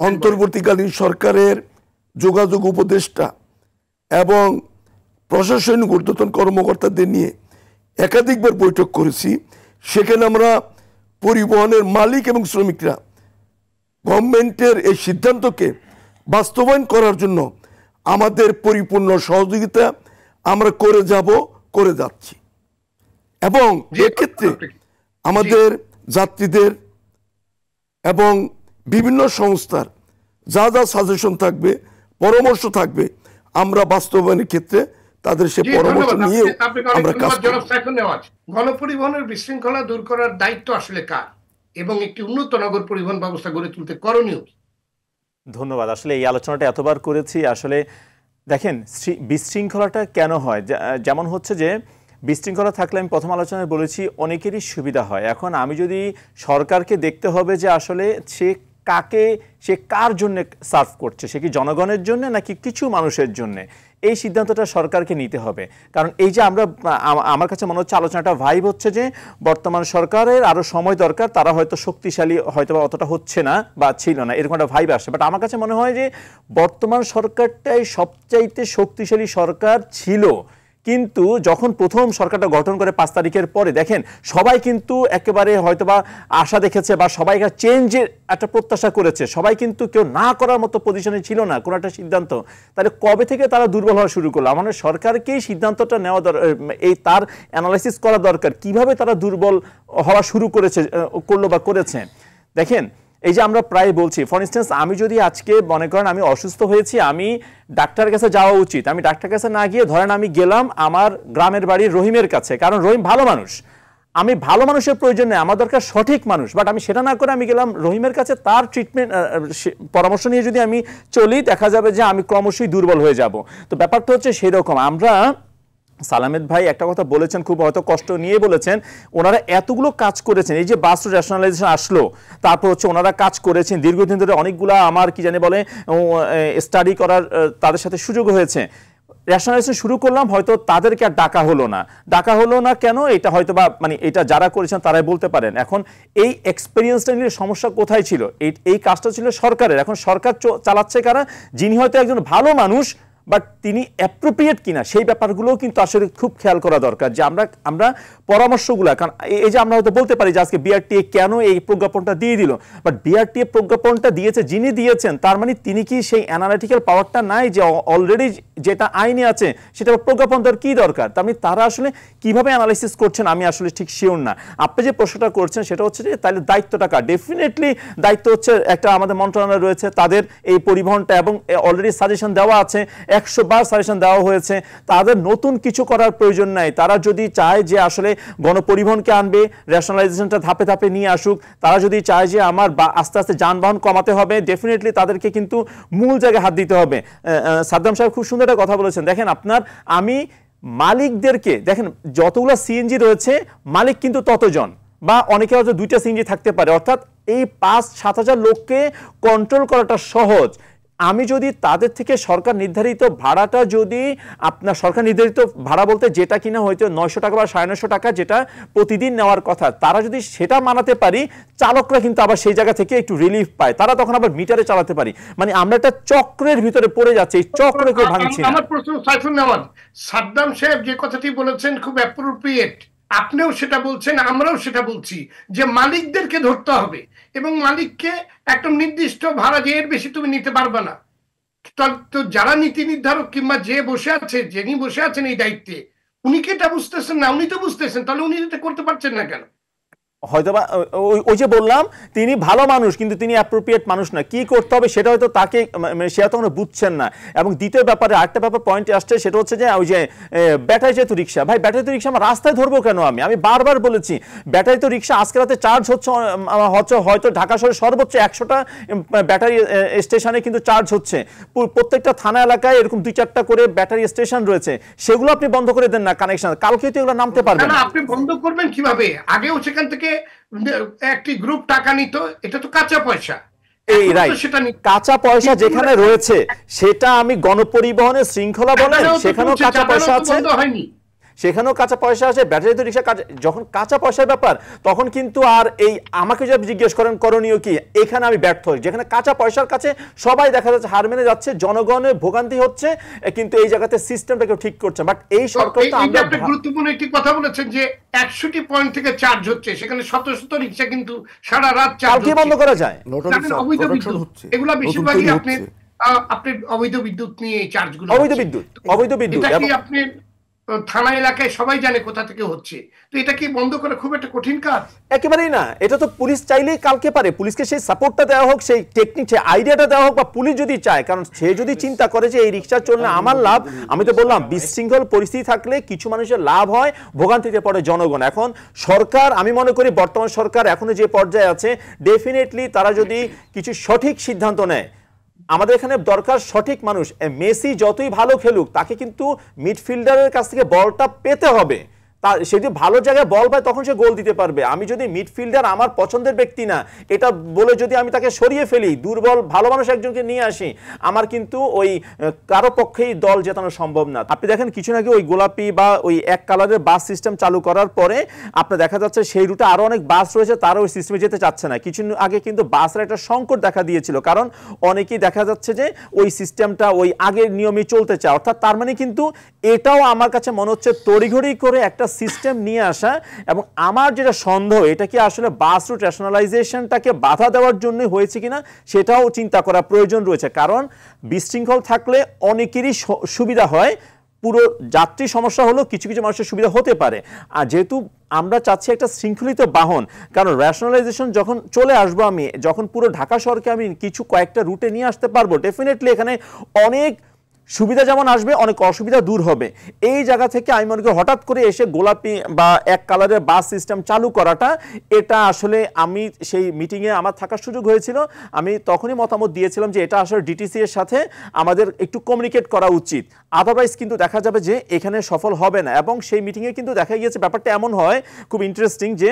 অন্তর্বর্তীকালীন সরকারের যোগাযোগ উপদেষ্টা এবং প্রশাসনিক ঊর্ধ্বতন কর্মকর্তাদের নিয়ে একাধিকবার বৈঠক করেছি। সেখানে আমরা পরিবহনের মালিক এবং শ্রমিকরা গভর্নমেন্টের এই সিদ্ধান্তকে বাস্তবায়ন করার জন্য আমাদের পরিপূর্ণ সহযোগিতা আমরা করে যাচ্ছি। এবং এক্ষেত্রে আমাদের যাত্রীদের এবং বিভিন্ন সংস্থার যা যা সাজেশন থাকবে, পরামর্শ থাকবে, আমরা বাস্তবায়নের ক্ষেত্রে তাদের সে পরামর্শ নিয়ে আমরা কাজ করব। গণপরিবহনের বিশৃঙ্খলা দূর করার দায়িত্ব আসলে কার, এবং একটি উন্নত নগর পরিবহন ব্যবস্থা গড়ে তুলতে করণীয়? ধন্যবাদ। আসলে এই আলোচনাটা এতবার করেছি। আসলে দেখেন বিশৃঙ্খলাটা কেন হয়, যেমন হচ্ছে যে বিশৃঙ্খলা থাকলে আমি প্রথম আলোচনায় বলেছি অনেকেরই সুবিধা হয়। এখন আমি যদি সরকারকে দেখতে হবে যে আসলে সে কার জন্য সার্ভ করছে, সে কি জনগণের জন্য নাকি কিছু মানুষের জন্য, এই সিদ্ধান্তটা সরকারকে নিতে হবে। কারণ এই যে আমার কাছে মনে হচ্ছে আলোচনাটা ভাইব হচ্ছে যে বর্তমান সরকারের আরও সময় দরকার, তারা হয়তো শক্তিশালী হয়তো বা অতটা হচ্ছে না বা ছিল না, এরকম একটা ভাইব আসছে। বাট আমার কাছে মনে হয় যে বর্তমান সরকারটাই সবচাইতে শক্তিশালী সরকার ছিল, কিন্তু যখন প্রথম সরকারটা গঠন করে 5 তারিখের পরে দেখেন সবাই কিন্তু একেবারে হয়তোবা আশা দেখেছে বা সবাই একটা চেঞ্জের একটা প্রত্যাশা করেছে, সবাই কিন্তু কেউ না করার মতো পজিশনে ছিল না কোনো একটা সিদ্ধান্ত। তাহলে কবে থেকে তারা দুর্বল হওয়া শুরু করলো? আমাদের সরকারকেই সিদ্ধান্তটা নেওয়া এই তার অ্যানালাইসিস করা দরকার কিভাবে তারা দুর্বল হওয়া শুরু করলো বা করেছে। দেখেন এই যে আমরা প্রায় বলছি, ফর ইনস্টেন্স আমি যদি আজকে মনে করেন আমি অসুস্থ হয়েছি, আমি ডাক্তারের কাছে যাওয়া উচিত, আমি ডাক্তারের কাছে না গিয়ে ধরেন আমি গেলাম আমার গ্রামের বাড়ির রহিমের কাছে, কারণ রহিম ভালো মানুষ, আমি ভালো মানুষের প্রয়োজন নেই, আমার দরকার সঠিক মানুষ, বাট আমি সেটা না করে আমি গেলাম রহিমের কাছে, তার ট্রিটমেন্ট পরামর্শ নিয়ে যদি আমি চলি দেখা যাবে যে আমি ক্রমশই দুর্বল হয়ে যাব। তো ব্যাপারটা হচ্ছে সেই রকম। আমরা সালামেত ভাই একটা কথা বলেছেন, খুব হয়তো কষ্ট নিয়ে বলেছেন, ওনারা এতগুলো কাজ করেছেন, এই যে বাস রেশনালাইজেশন আসলো, তারপর হচ্ছে ওনারা কাজ করেছেন দীর্ঘদিন ধরে, অনেকগুলা আমার কি জানি বলে স্টাডি করার তাদের সাথে সুযোগ হয়েছে। রেশনালাইজেশন শুরু করলাম, হয়তো তাদেরকে আর ডাকা হলো না কেন, এটা হয়তো বা মানে এটা যারা করেছেন তারাই বলতে পারেন। এখন এই এক্সপিরিয়েন্সটা নিয়ে সমস্যা কোথায় ছিল? এই কাজটা ছিল সরকারের। এখন সরকার চালাচ্ছে কারা? যিনি হয়তো একজন ভালো মানুষ, বাট তিনি অ্যাপ্রোপ্রিয়েট কিনা সেই ব্যাপারগুলোও কিন্তু আসলে খুব খেয়াল করা দরকার, যে আমরা পরামর্শগুলো, কারণ এই যে আমরা হয়তো বলতে পারি যে আজকে বিআরটিএ কেন এই প্রজ্ঞাপনটা দিয়ে দিল, বাট বিআরটিএ প্রজ্ঞাপনটা দিয়েছে যিনি দিয়েছেন, তার মানে তিনি কি সেই অ্যানালিটিক্যাল পাওয়ারটা নাই যে অলরেডি যেটা আইনে আছে সেটা প্রজ্ঞাপন দেওয়ার কি দরকার? তার মানে তারা আসলে কিভাবে অ্যানালাইসিস করছেন আমি আসলে ঠিক শিওর না। আপনি যে প্রশ্নটা করছেন সেটা হচ্ছে যে তাহলে দায়িত্বটা কার? ডেফিনেটলি দায়িত্ব হচ্ছে একটা আমাদের মন্ত্রণালয় রয়েছে, তাদের এই পরিবহনটা, এবং অলরেডি সাজেশন দেওয়া আছে, 100 বার সাজেশন দেওয়া হয়েছে, তাদের নতুন কিছু করার প্রয়োজন নাই। তারা যদি চায় যে আসলে গণপরিবহনকে আনবে, রেশনালাইজেশনটা ধাপে ধাপে নিয়ে আসুক, তারা যদি চায় যে আমার আস্তে আস্তে যানবাহন কমাতে হবে, ডেফিনেটলি তাদেরকে কিন্তু মূল জায়গায় হাত দিতে হবে। সাদ্দাম সাহেব খুব সুন্দর একটা কথা বলেছেন। দেখেন আমি মালিকদেরকে দেখেন, যতগুলো সিএনজি রয়েছে মালিক কিন্তু ততজন, বা অনেকে হয়তো 2টা সিএনজি থাকতে পারে, অর্থাৎ এই 5-7 হাজার লোককে কন্ট্রোল করাটা সহজ। আমি যদি তাদের থেকে সরকার নির্ধারিত ভাড়াটা, যদি আপনার সরকার নির্ধারিত ভাড়া বলতে যেটা কিনা হয়তো 900 টাকা বা 950 টাকা যেটা প্রতিদিন নেওয়ার কথা, তারা যদি সেটা মানাতে পারি, চালকরা কিন্তু আবার সেই জায়গা থেকে একটু রিলিফ পায়, তারা তখন আবার মিটারে চালাতে পারি। মানে আমরা একটা চক্রের ভিতরে পড়ে যাচ্ছি, এই চক্রে কেউ ভাঙছি না। আমার প্রশ্ন সাইফুল নেওয়াজ, সাদ্দাম সাহেব যে কথাটি বলেছেন খুব অ্যাপ্রোপ্রিয়েট, আপনিও সেটা বলছেন, আমরাও সেটা বলছি, যে মালিকদেরকে ধরতে হবে এবং মালিককে একটা নির্দিষ্ট ভাড়া, যে এর বেশি তুমি নিতে পারবে না। তো যারা নীতি নির্ধারক কিংবা যিনি বসে আছেন এই দায়িত্বে, উনি কি এটা বুঝতেছেন না? উনি তো বুঝতেছেন, তাহলে উনি এটা করতে পারছেন না কেন? হয়তোবা ওই যে বললাম, তিনি ভালো মানুষ কিন্তু তিনি অ্যাপ্রোপ্রিয়েট মানুষ না, কি করতে হবে সেটা হয়তো তাকে সে তখন বুঝছেন না। এবং দ্বিতীয় ব্যাপারে আরেকটা ব্যাপার পয়েন্টে আসছে, সেটা হচ্ছে যে ওই যে ব্যাটারিচালিত রিক্সা। ভাই ব্যাটারিচালিত রিক্সা আমার রাস্তায় ধরবো কেন? আমি বারবার বলেছি, ব্যাটারিচালিত রিক্সা আজকে রাতে চার্জ হচ্ছে হয়তো ঢাকা শহরে সর্বোচ্চ 100টা ব্যাটারি স্টেশনে কিন্তু চার্জ হচ্ছে। প্রত্যেকটা থানা এলাকায় এরকম 2-4টা করে ব্যাটারি স্টেশন রয়েছে, সেগুলো আপনি বন্ধ করে দেন না কানেকশন, কালকে তো এগুলো নামতে পারবেন না। আপনি বন্ধ করবেন কিভাবে? আগেও সেখান থেকে একটি গ্রুপ টাকা নিত, এটা তো কাঁচা পয়সা। এই রাইট, কাঁচা পয়সা যেখানে রয়েছে সেটা আমি গণপরিবহনের শৃঙ্খলা বলেন, সেখানেও কাঁচা পয়সা আছে, সেখানেও কাঁচা পয়সা আছে। ব্যাটারি তো রিক্সা যখন কাঁচা পয়সার ব্যাপার, তখন কিন্তু আর এই আমাকে যদি জিজ্ঞেস করেন করণীয় কি, এখানে আমি ব্যর্থ হই। যেখানে কাঁচা পয়সার কাছে সবাই দেখা যাচ্ছে হার মেনে যাচ্ছে, জনগণের ভোগান্তি হচ্ছে, কিন্তু এই জায়গাতে সিস্টেমটাকে ঠিক করছে। বাট এই সরকার তো আমরা গুরুত্বপূর্ণ একটি কথা বলেছেন যে 100টি পয়েন্ট থেকে চার্জ হচ্ছে, সেখানে শত শত রিক্সা কিন্তু সারা রাত চার্জ বন্ধ করা যায়। এগুলা বেশিরভাগই আপনি অবৈধ বিদ্যুৎ নিয়ে এই চার্জগুলো, অবৈধ বিদ্যুৎ এটা কি আপনি থানা এলাকায় সবাই জানে কোথা থেকে হচ্ছে। তো এটা কি বন্ধ করা খুব একটা কঠিন কাজ? একেবারেই না। এটা তো পুলিশ চাইলেই কালকে পারে, পুলিশকে সেই সাপোর্টটা দেওয়া হোক, সেই টেকনিক, সেই আইডিয়াটা দেওয়া হোক, বা পুলিশ যদি চায়, কারণ সে যদি চিন্তা করে যে এই রিক্সা চললে আমার লাভ, আমি তো বললাম বিশৃঙ্খল পরিস্থিতি থাকলে কিছু মানুষের লাভ হয়, ভোগান্তিতে পড়ে জনগণ। এখন সরকার, আমি মনে করি বর্তমান সরকার এখনো যে পর্যায়ে আছে, ডেফিনেটলি তারা যদি কিছু সঠিক সিদ্ধান্ত নেয়, আমাদের এখানে দরকার সঠিক মানুষ। মেসি যতই ভালো খেলুক, তাকে কিন্তু মিডফিল্ডারের কাছ থেকে বলটা পেতে হবে, তার সে যদি ভালো জায়গায় বল পায় তখন সে গোল দিতে পারবে। আমি যদি মিডফিল্ডার আমার পছন্দের ব্যক্তি না এটা বলে যদি আমি তাকে সরিয়ে ফেলি, দুর্বল ভালো মানুষ একজনকে নিয়ে আসি, আমার কিন্তু ওই কারো পক্ষেই দল জেতানো সম্ভব না। আপনি দেখেন কিছু আগে ওই গোলাপি বা ওই এক কালারের বাস সিস্টেম চালু করার পরে আপনার দেখা যাচ্ছে সেই রুটে আরো অনেক বাস রয়েছে, তারা ওই সিস্টেমে যেতে চাচ্ছে না। কিছু আগে কিন্তু বাসের একটা সংকট দেখা দিয়েছিল, কারণ অনেকেই দেখা যাচ্ছে যে ওই সিস্টেমটা ওই আগের নিয়মে চলতে চায়। অর্থাৎ তার মানে কিন্তু এটাও আমার কাছে মনে হচ্ছে তড়িঘড়ি করে একটা সিস্টেম নিয়ে আসা। এবং আমার যেটা সন্দেহ, এটা কি আসলে বাস রুট রেশনালাইজেশনটাকে বাধা দেওয়ার জন্য হয়েছে কিনা সেটাও চিন্তা করা প্রয়োজন রয়েছে। কারণ বিশৃঙ্খল থাকলে অনেকেরই সুবিধা হয়, পুরো যাত্রী সমস্যা হলেও কিছু কিছু মানুষের সুবিধা হতে পারে। আর যেহেতু আমরা চাচ্ছি একটা শৃঙ্খলিত বাহন, কারণ রেশনালাইজেশন যখন চলে আসবো, আমি যখন পুরো ঢাকা শহরকে আমি কয়েকটা রুটে নিয়ে আসতে পারবো, ডেফিনেটলি এখানে অনেক সুবিধা যেমন আসবে, অনেক অসুবিধা দূর হবে। এই জায়গা থেকে আমি মনে করি হঠাৎ করে এসে গোলাপি বা এক কালারের বাস সিস্টেম চালু করাটা, এটা আসলে আমি সেই মিটিংয়ে আমার থাকার সুযোগ হয়েছিল, আমি তখনই মতামত দিয়েছিলাম যে এটা আসলে ডিটিসি এর সাথে আমাদের একটু কমিউনিকেট করা উচিত, আদারওয়াইজ কিন্তু দেখা যাবে যে এখানে সফল হবে না। এবং সেই মিটিংয়ে কিন্তু দেখা গিয়েছে ব্যাপারটা এমন হয়, খুব ইন্টারেস্টিং, যে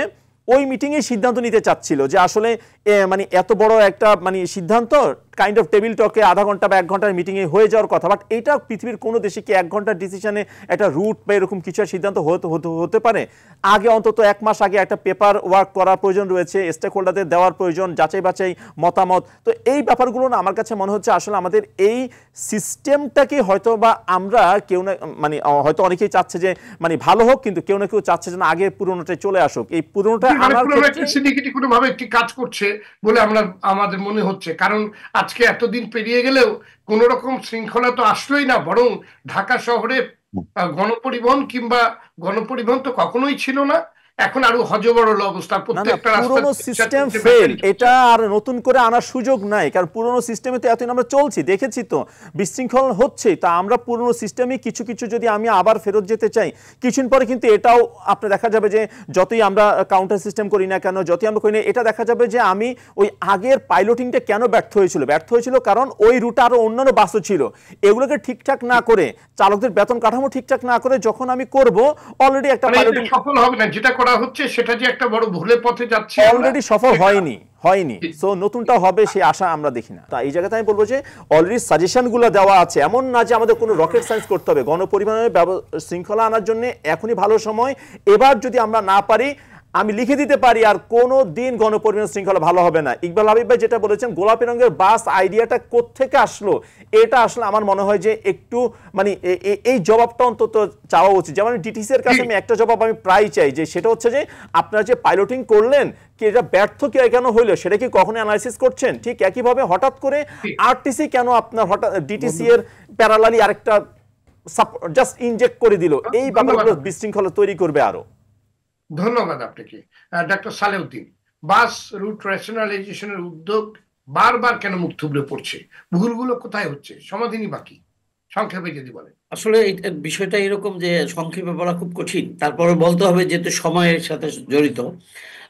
ওই মিটিংয়ে সিদ্ধান্ত নিতে চাচ্ছিল যে আসলে মানে এত বড় একটা মানে সিদ্ধান্ত কাইন্ড অফ টেবিল টকে আধা ঘন্টা বা 1 ঘন্টার মিটিংয়ে হয়ে যাওয়ার কথা, বাট এটা পৃথিবীর কোনো দেশে কি 1 ঘন্টার ডিসিশনে একটা রুট বা এরকম কিছু সিদ্ধান্ত হতে পারে? আগে অন্তত 1 মাস আগে একটা পেপার ওয়ার্ক করার প্রয়োজন রয়েছে, স্টেক হোল্ডারদের দেওয়ার প্রয়োজন, যাচাই বাছাই মতামত। তো এই ব্যাপারগুলো না আমার কাছে মনে হচ্ছে আসলে আমাদের এই সিস্টেমটাকে হয়তো বা আমরা কেউ না মানে হয়তো অনেকেই চাচ্ছে যে মানে ভালো হোক, কিন্তু কেউ না কেউ চাচ্ছে যে আগে পুরোনোটা চলে আসুক। এই পুরোনোটা আমার সিন্ডিকেট কোনোভাবে একটি কাজ করছে বলে আমাদের মনে হচ্ছে, কারণ আজকে এতদিন পেরিয়ে গেলেও কোন রকম শৃঙ্খলা তো আসলোই না, বরং ঢাকা শহরে গণপরিবহন তো কখনোই ছিল না, এখন আরো হজবরল অবস্থা। প্রত্যেকটা পুরনো সিস্টেম ফেল, এটা আর নতুন করে আনার সুযোগ নাই, কারণ পুরনো সিস্টেমে তো এতদিন আমরা চলছি, দেখেছি তো বিশৃঙ্খল হচ্ছে। তা আমরা পুরনো সিস্টেমে কিছু কিছু যদি আমি আবার ফেরত যেতে চাই, কিছুদিন পরে কিন্তু এটাও আপনার দেখা যাবে যে যতই আমরা কাউন্টার সিস্টেম করি না কেন, যতই আমরা করি না, এটা দেখা যাবে যে আমি ওই আগের পাইলটিংটা কেন ব্যর্থ হয়েছিল কারণ ওই রুটে আরো অন্যান্য বাসও ছিল, এগুলোকে ঠিকঠাক না করে, চালকদের বেতন কাঠামো ঠিকঠাক না করে যখন আমি করব, অলরেডি একটা পাইলটিং সফল হবে না। যেটা করা হচ্ছে সেটা যে একটা বড় ভুলের পথে যাচ্ছে, অলরেডি সফল হয়নি, সো নতুনটা হবে সেই আশা আমরা দেখি না। তাই এই জায়গাতে আমি বলবো যে অলরেডি সাজেশনগুলো দেওয়া আছে, এমন না যে আমাদের কোনো রকেট সায়েন্স করতে হবে। গণপরিবহনের শৃঙ্খলা আনার জন্য এখনই ভালো সময়। এবার যদি আমরা না পারি, আমি লিখে দিতে পারি আর কোনো দিন গণপরিবহন শৃঙ্খলা ভালো হবে না। ইকবাল হাবিব ভাই যেটা বলেছেন, গোলাপি রঙের বাস আইডিয়াটা কোত্থেকে আসলো, এটা আসলে আমার মনে হয় যে একটু মানে এই জবাবটা অন্তত চাওয়া উচিত। যেমন ডিটিসি এর কাছে আমি একটা জবাব আমি প্রায় চাই, যে সেটা হচ্ছে যে আপনারা যে পাইলটিং করলেন, কি এটা ব্যর্থ কেন হইলো, সেটা কি কখনো অ্যানালাইসিস করছেন? ঠিক একইভাবে হঠাৎ করে আরটিসি কেন আপনার হঠাৎ ডিটিসি এর প্যারালালি আরেকটা জাস্ট ইনজেক্ট করে দিল, এই ব্যাপারগুলো বিশৃঙ্খলা তৈরি করবে আরো। ধন্যবাদ আপনাকে। ডক্টর সালেউদ্দিন, বাস রুট রেশনালাইজেশনের উদ্যোগ বারবার কেন মুখ থুবড়ে পড়ছে? ভুলগুলো কোথায় হচ্ছে? সমাধানই বাকি, সংক্ষেপে যদি বলেন। আসলে বিষয়টা এরকম যে সংক্ষেপে বলা খুব কঠিন, তারপরে বলতে হবে যেহেতু সময়ের সাথে জড়িত।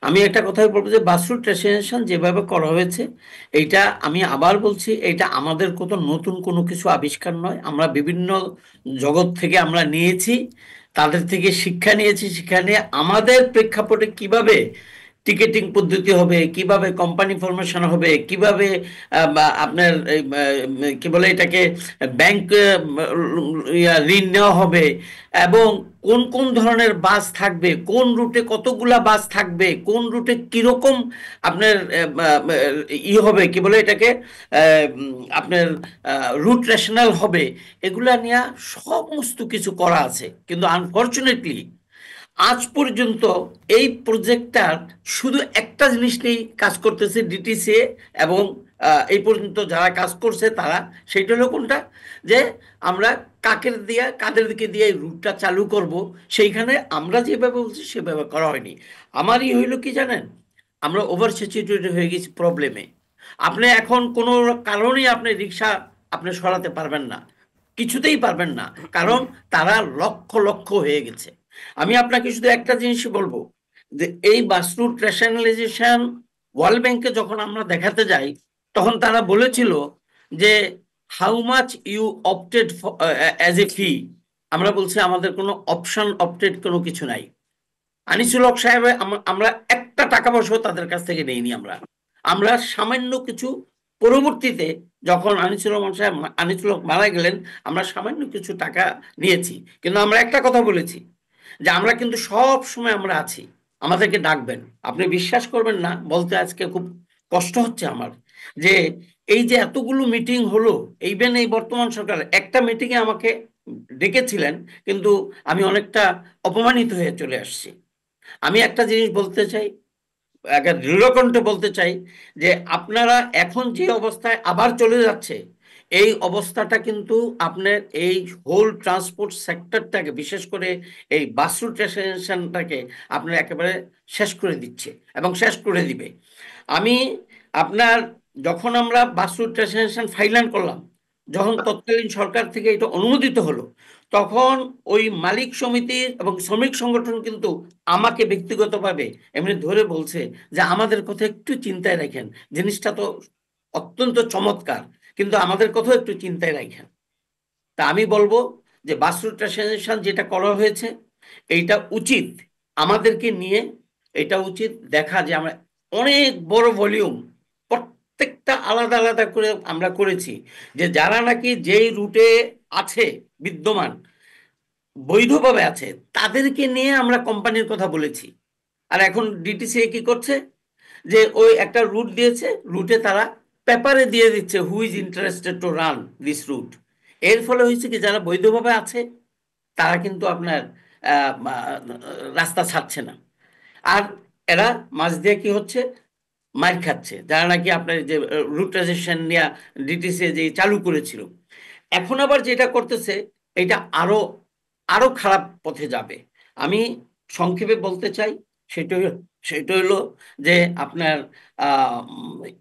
আমি একটা কথাই বলবো যে বাস রুট রেশনালাইজেশন যেভাবে করা হয়েছে, এইটা আমি আবার বলছি, এটা আমাদের নতুন কোনো কিছু আবিষ্কার নয়। আমরা বিভিন্ন জগৎ থেকে আমরা নিয়েছি, তাদের থেকে শিক্ষা নিয়েছি। শিক্ষা নিয়ে আমাদের প্রেক্ষাপটে কিভাবে টিকেটিং পদ্ধতি হবে, কিভাবে কোম্পানি ফরমেশন হবে, কিভাবে আপনার কি বলে এটাকে ব্যাংক ঋণ নেওয়া হবে, এবং কোন কোন ধরনের বাস থাকবে, কোন রুটে কতগুলা বাস থাকবে, কোন রুটে কিরকম আপনার হবে কি বলে এটাকে আপনার রুট রেশনাল হবে, এগুলা নিয়ে সমস্ত কিছু করা আছে। কিন্তু আনফরচুনেটলি আজ পর্যন্ত এই প্রজেক্টটার শুধু একটা জিনিস নিয়ে কাজ করতেছে ডিটিসি, এবং এই পর্যন্ত যারা কাজ করছে তারা, সেইটা হলো কোনটা, যে আমরা কাদের দিকে দিয়ে এই রুটটা চালু করব, সেইখানে আমরা যেভাবে বলছি সেভাবে করা হয়নি। আমারই হইল কি জানেন, আমরা ওভার স্যাচুরেটেড হয়ে গেছি প্রবলেমে। আপনি এখন কোনো কারণেই আপনি রিক্সা আপনি সরাতে পারবেন না, কিছুতেই পারবেন না, কারণ তারা লক্ষ লক্ষ হয়ে গেছে। আমি আপনাকে শুধু একটা জিনিস বলবো, যে এই বাস রুট রেশনালাইজেশন ওয়ার্ল্ড ব্যাংকে যখন আমরা দেখাতে যাই, তখন তারা বলেছিল যে how much you opted as a fee, আমরা বলছি আমাদের কোনো অপশন অপটেড কোনো কিছু নাই। আনিসুল হক সাহেব আমরা একটা টাকা পয়সাও তাদের কাছ থেকে নেইনি। আমরা সামান্য কিছু পরবর্তীতে যখন আনিসুল হক মারা গেলেন আমরা সামান্য কিছু টাকা নিয়েছি, কিন্তু আমরা একটা কথা বলেছি যে আমরা কিন্তু সব সময় আমরা আছি, আমাদেরকে ডাকবেন। আপনি বিশ্বাস করবেন না, বলতে আজকে খুব কষ্ট হচ্ছে আমার যে এই যে এতগুলো মিটিং হলো, ইভেন এই বর্তমান সরকার একটা মিটিংয়ে আমাকে ডেকেছিলেন, কিন্তু আমি অনেকটা অপমানিত হয়ে চলে আসছি। আমি একটা জিনিস বলতে চাই, একটা দৃঢ়কণ্ঠে বলতে চাই যে আপনারা এখন যে অবস্থায় আবার চলে যাচ্ছে, এই অবস্থাটা কিন্তু আপনার এই হোল ট্রান্সপোর্ট সেক্টরটাকে, বিশেষ করে এই বাস রুট ট্রান্সপোর্টেশনটাকে আপনার একেবারে শেষ করে দিচ্ছে এবং শেষ করে দিবে। আমি আপনার যখন আমরা বাস রুট ট্রান্সপোর্টেশন ফাইনাল করলাম, যখন তৎকালীন সরকার থেকে এটা অনুমোদিত হলো, তখন ওই মালিক সমিতি এবং শ্রমিক সংগঠন কিন্তু আমাকে ব্যক্তিগতভাবে এমনি ধরে বলছে যে আমাদের কথা একটু চিন্তায় রাখেন, জিনিসটা তো অত্যন্ত চমৎকার, কিন্তু আমাদের কথা একটু চিন্তায় রাখেন। তা আমি বলবো যে বাস রুট ট্রান্সপোর্টেশন যেটা করা হয়েছে এইটা উচিত আমাদেরকে নিয়ে, এটা উচিত দেখা যে আমরা অনেক বড় ভলিউম প্রত্যেকটা আলাদা আলাদা করে আমরা করেছি, যে যারা নাকি যেই রুটে আছে বিদ্যমান বৈধভাবে আছে তাদেরকে নিয়ে আমরা কোম্পানির কথা বলেছি। আর এখন ডিটিসিএ কি করছে যে ওই একটা রুট দিয়েছে, রুটে তারা পেপারে দিয়ে দিচ্ছে who is interested to run this route. এর ফলে হয়েছে কি যারা বৈধভাবে আছে তারা কিন্তু আপনার রাস্তা ছাড়ছে না, আর এরা মাঝ দিয়ে কি হচ্ছে মার খাচ্ছে, যারা নাকি আপনার যে রুটাইজেশন নিয়ে ডিটিসি যে চালু করেছিল। এখন আবার যেটা করতেছে এটা আরো আরো খারাপ পথে যাবে। আমি সংক্ষেপে বলতে চাই সেটা হলো যে আপনার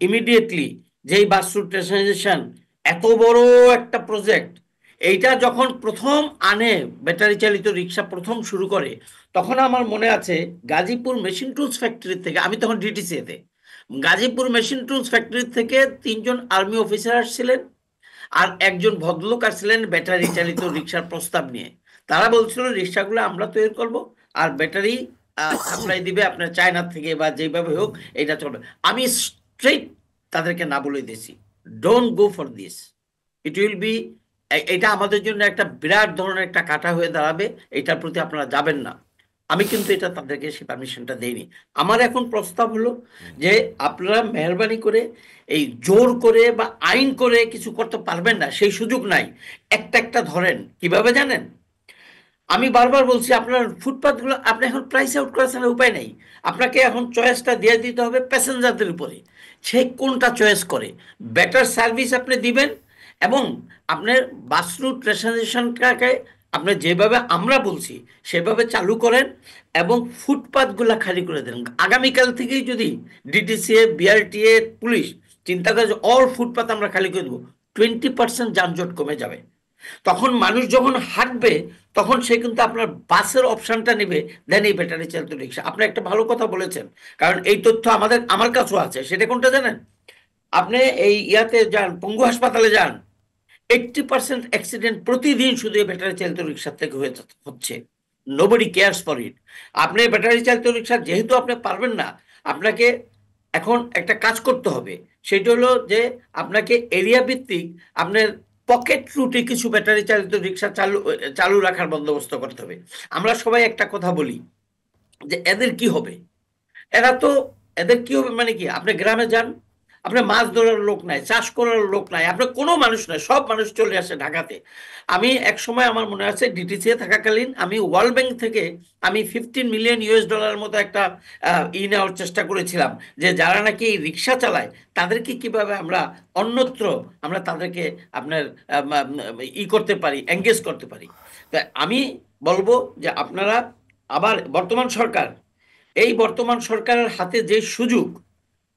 ইমিডিয়েটলি যেই বাস রুট ট্রান্সপোর্টেশন এত বড় একটা প্রজেক্ট, এইটা যখন প্রথম আনে ব্যাটারি চালিত রিক্সা প্রথম শুরু করে, তখন আমার মনে আছে গাজীপুর মেশিন টুলস ফ্যাক্টরি থেকে, আমি তখন ডিটিসিতে, গাজীপুর মেশিন টুলস ফ্যাক্টরি থেকে 3 জন আর্মি অফিসার আসছিলেন আর একজন ভদ্রলোক আসছিলেন ব্যাটারি চালিত রিক্সার প্রস্তাব নিয়ে। তারা বলছিল রিক্সাগুলো আমরা তৈরি করব আর ব্যাটারি সাপ্লাই দিবে আপনার চায়না থেকে বা যেভাবে হোক এটা চলবে। আমি স্ট্রেট তাদেরকে না বলে দিয়েছি, don't go for this, it will be, এটা আমাদের জন্য একটা বিরাট ধরনের একটা কাটা হয়ে দাঁড়াবে, এটার প্রতি আপনারা যাবেন না। আমি কিন্তু এটা তাদেরকে সেই পারমিশনটা দেইনি। আমার এখন প্রস্তাব হলো যে আপনারা মেহরবানি করে এই জোর করে বা আইন করে কিছু করতে পারবেন না, সেই সুযোগ নাই। একটা ধরেন কিভাবে জানেন, আমি বারবার বলছি আপনার ফুটপাথগুলো আপনি এখন প্রাইস আউট করার উপায় নেই, আপনাকে এখন চয়েসটা দিয়ে দিতে হবে প্যাসেঞ্জারদের উপরে, সে কোনটা চয়েস করে। বেটার সার্ভিস আপনি দিবেন এবং আপনার বাস রুট ট্রান্সপোর্টেশনটাকে আপনি যেভাবে আমরা বলছি সেভাবে চালু করেন এবং ফুটপাথগুলো খালি করে দেন। আগামীকাল থেকেই যদি ডিটিসিএ, বিআরটিএ, পুলিশ চিন্তা করে অল ফুটপাথ আমরা খালি করে দেবো, 20% যানজট কমে যাবে। তখন মানুষ যখন হাঁটবে তখন সে কিন্তু আপনার বাসের অপশনটা নেবে দেন এই ব্যাটারি চালিত রিক্সা। আপনি একটা ভালো কথা বলেছেন, কারণ এই তথ্য আমার কাছেও আছে। সেটা কোনটা জানেন, আপনি এই ইয়াতে যান, পঙ্গু হাসপাতালে যান, 80% অ্যাক্সিডেন্ট প্রতিদিন শুধু এই ব্যাটারি চালিত রিক্সার থেকে হচ্ছে। Nobody cares for it. আপনি ব্যাটারি চালিত রিক্সা যেহেতু আপনি পারবেন না, আপনাকে এখন একটা কাজ করতে হবে, সেটা হলো যে আপনাকে এরিয়া ভিত্তিক আপনার পকেট রুটে কিছু ব্যাটারি চালিত রিক্সা চালু রাখার বন্দোবস্ত করতে হবে। আমরা সবাই একটা কথা বলি যে এদের কি হবে, এদের কি হবে মানে কি, আপনি গ্রামে যান, আপনার মাছ ধরার লোক নাই, চাষ করার লোক নাই, আপনার কোনো মানুষ নাই, সব মানুষ চলে আসে ঢাকাতে। আমি এক সময় আমার মনে আছে ডিটিসিএ থাকাকালীন আমি ওয়ার্ল্ড ব্যাংক থেকে আমি $15 মিলিয়ন মতো একটা নেওয়ার চেষ্টা করেছিলাম, যে যারা নাকি রিক্সা চালায় তাদেরকে কিভাবে আমরা অন্যত্র আমরা তাদেরকে আপনার করতে পারি, এঙ্গেজ করতে পারি। তাই আমি বলবো যে আপনারা আবার বর্তমান সরকারের হাতে যে সুযোগ,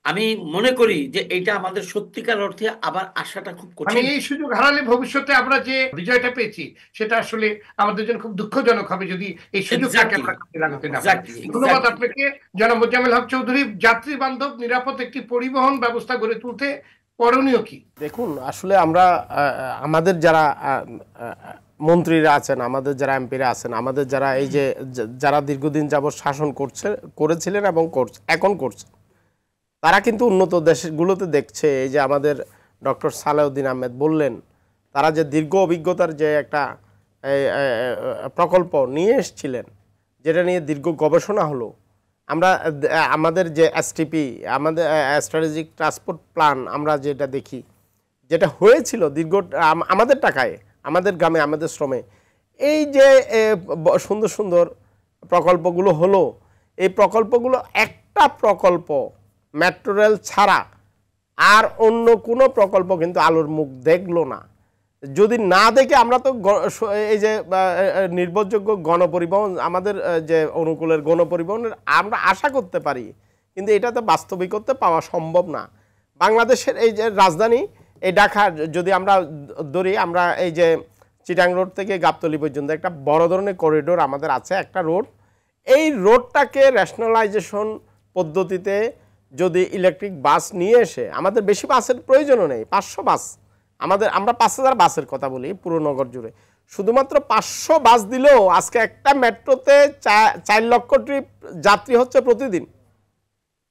আমি মনে করি যে এটা আমাদের সত্যিকার অর্থে আবার আশাটা খুব কঠিন। এই সুযোগ হারালে ভবিষ্যতে আমরা যে বিজয়টা পেয়েছি সেটা আসলে আমাদের জন্য খুব দুঃখজনক হবে যদি এই সুযোগটাকে আমরা কাজে লাগাতে না পারি। ধন্যবাদ আপনাকে জনাব মোজাম্মেল হক চৌধুরী। যাত্রী বান্ধব নিরাপদ একটি পরিবহন ব্যবস্থা গড়ে তুলতে করণীয় কি? দেখুন, আসলে আমরা আমাদের যারা মন্ত্রীরা আছেন, আমাদের যারা এমপিরা আছেন, আমাদের যারা এই যে যারা দীর্ঘদিন যাবৎ শাসন করেছিলেন এবং এখন করছে, তারা কিন্তু উন্নত দেশগুলোতে দেখছে, এই যে আমাদের ডক্টর সালেউদ্দিন আহমেদ বললেন, তারা যে দীর্ঘ অভিজ্ঞতার যে একটা প্রকল্প নিয়ে এসেছিলেন, যেটা নিয়ে দীর্ঘ গবেষণা হলো, আমরা আমাদের যে এসটিপি, আমাদের স্ট্র্যাটেজিক ট্রান্সপোর্ট প্ল্যান, আমরা যেটা দেখি, যেটা হয়েছিল দীর্ঘ আমাদের টাকায়, আমাদের গ্রামে, আমাদের শ্রমে, এই যে সুন্দর সুন্দর প্রকল্পগুলো হলো, এই প্রকল্পগুলো একটা প্রকল্প মেট্রো রেল ছাড়া আর অন্য কোনো প্রকল্প কিন্তু আলোর মুখ দেখলো না। যদি না দেখে আমরা তো এই যে নির্ভরযোগ্য গণপরিবহন, আমাদের যে অনুকূলের গণপরিবহনের আমরা আশা করতে পারি, কিন্তু এটা তো বাস্তবিকতে পাওয়া সম্ভব না। বাংলাদেশের এই যে রাজধানী, এই ঢাকা যদি আমরা ধরি, আমরা এই যে চিটাং রোড থেকে গাবতলী পর্যন্ত একটা বড় ধরনের করিডোর আমাদের আছে, একটা রোড, এই রোডটাকে রেশনালাইজেশন পদ্ধতিতে যদি ইলেকট্রিক বাস নিয়ে এসে, আমাদের বেশি বাসের প্রয়োজনও নেই, 500 বাস, আমরা 5000 বাসের কথা বলি পুরো নগর জুড়ে, শুধুমাত্র 500 বাস দিলেও আজকে একটা মেট্রোতে 4 লক্ষ ট্রিপ যাত্রী হচ্ছে প্রতিদিন।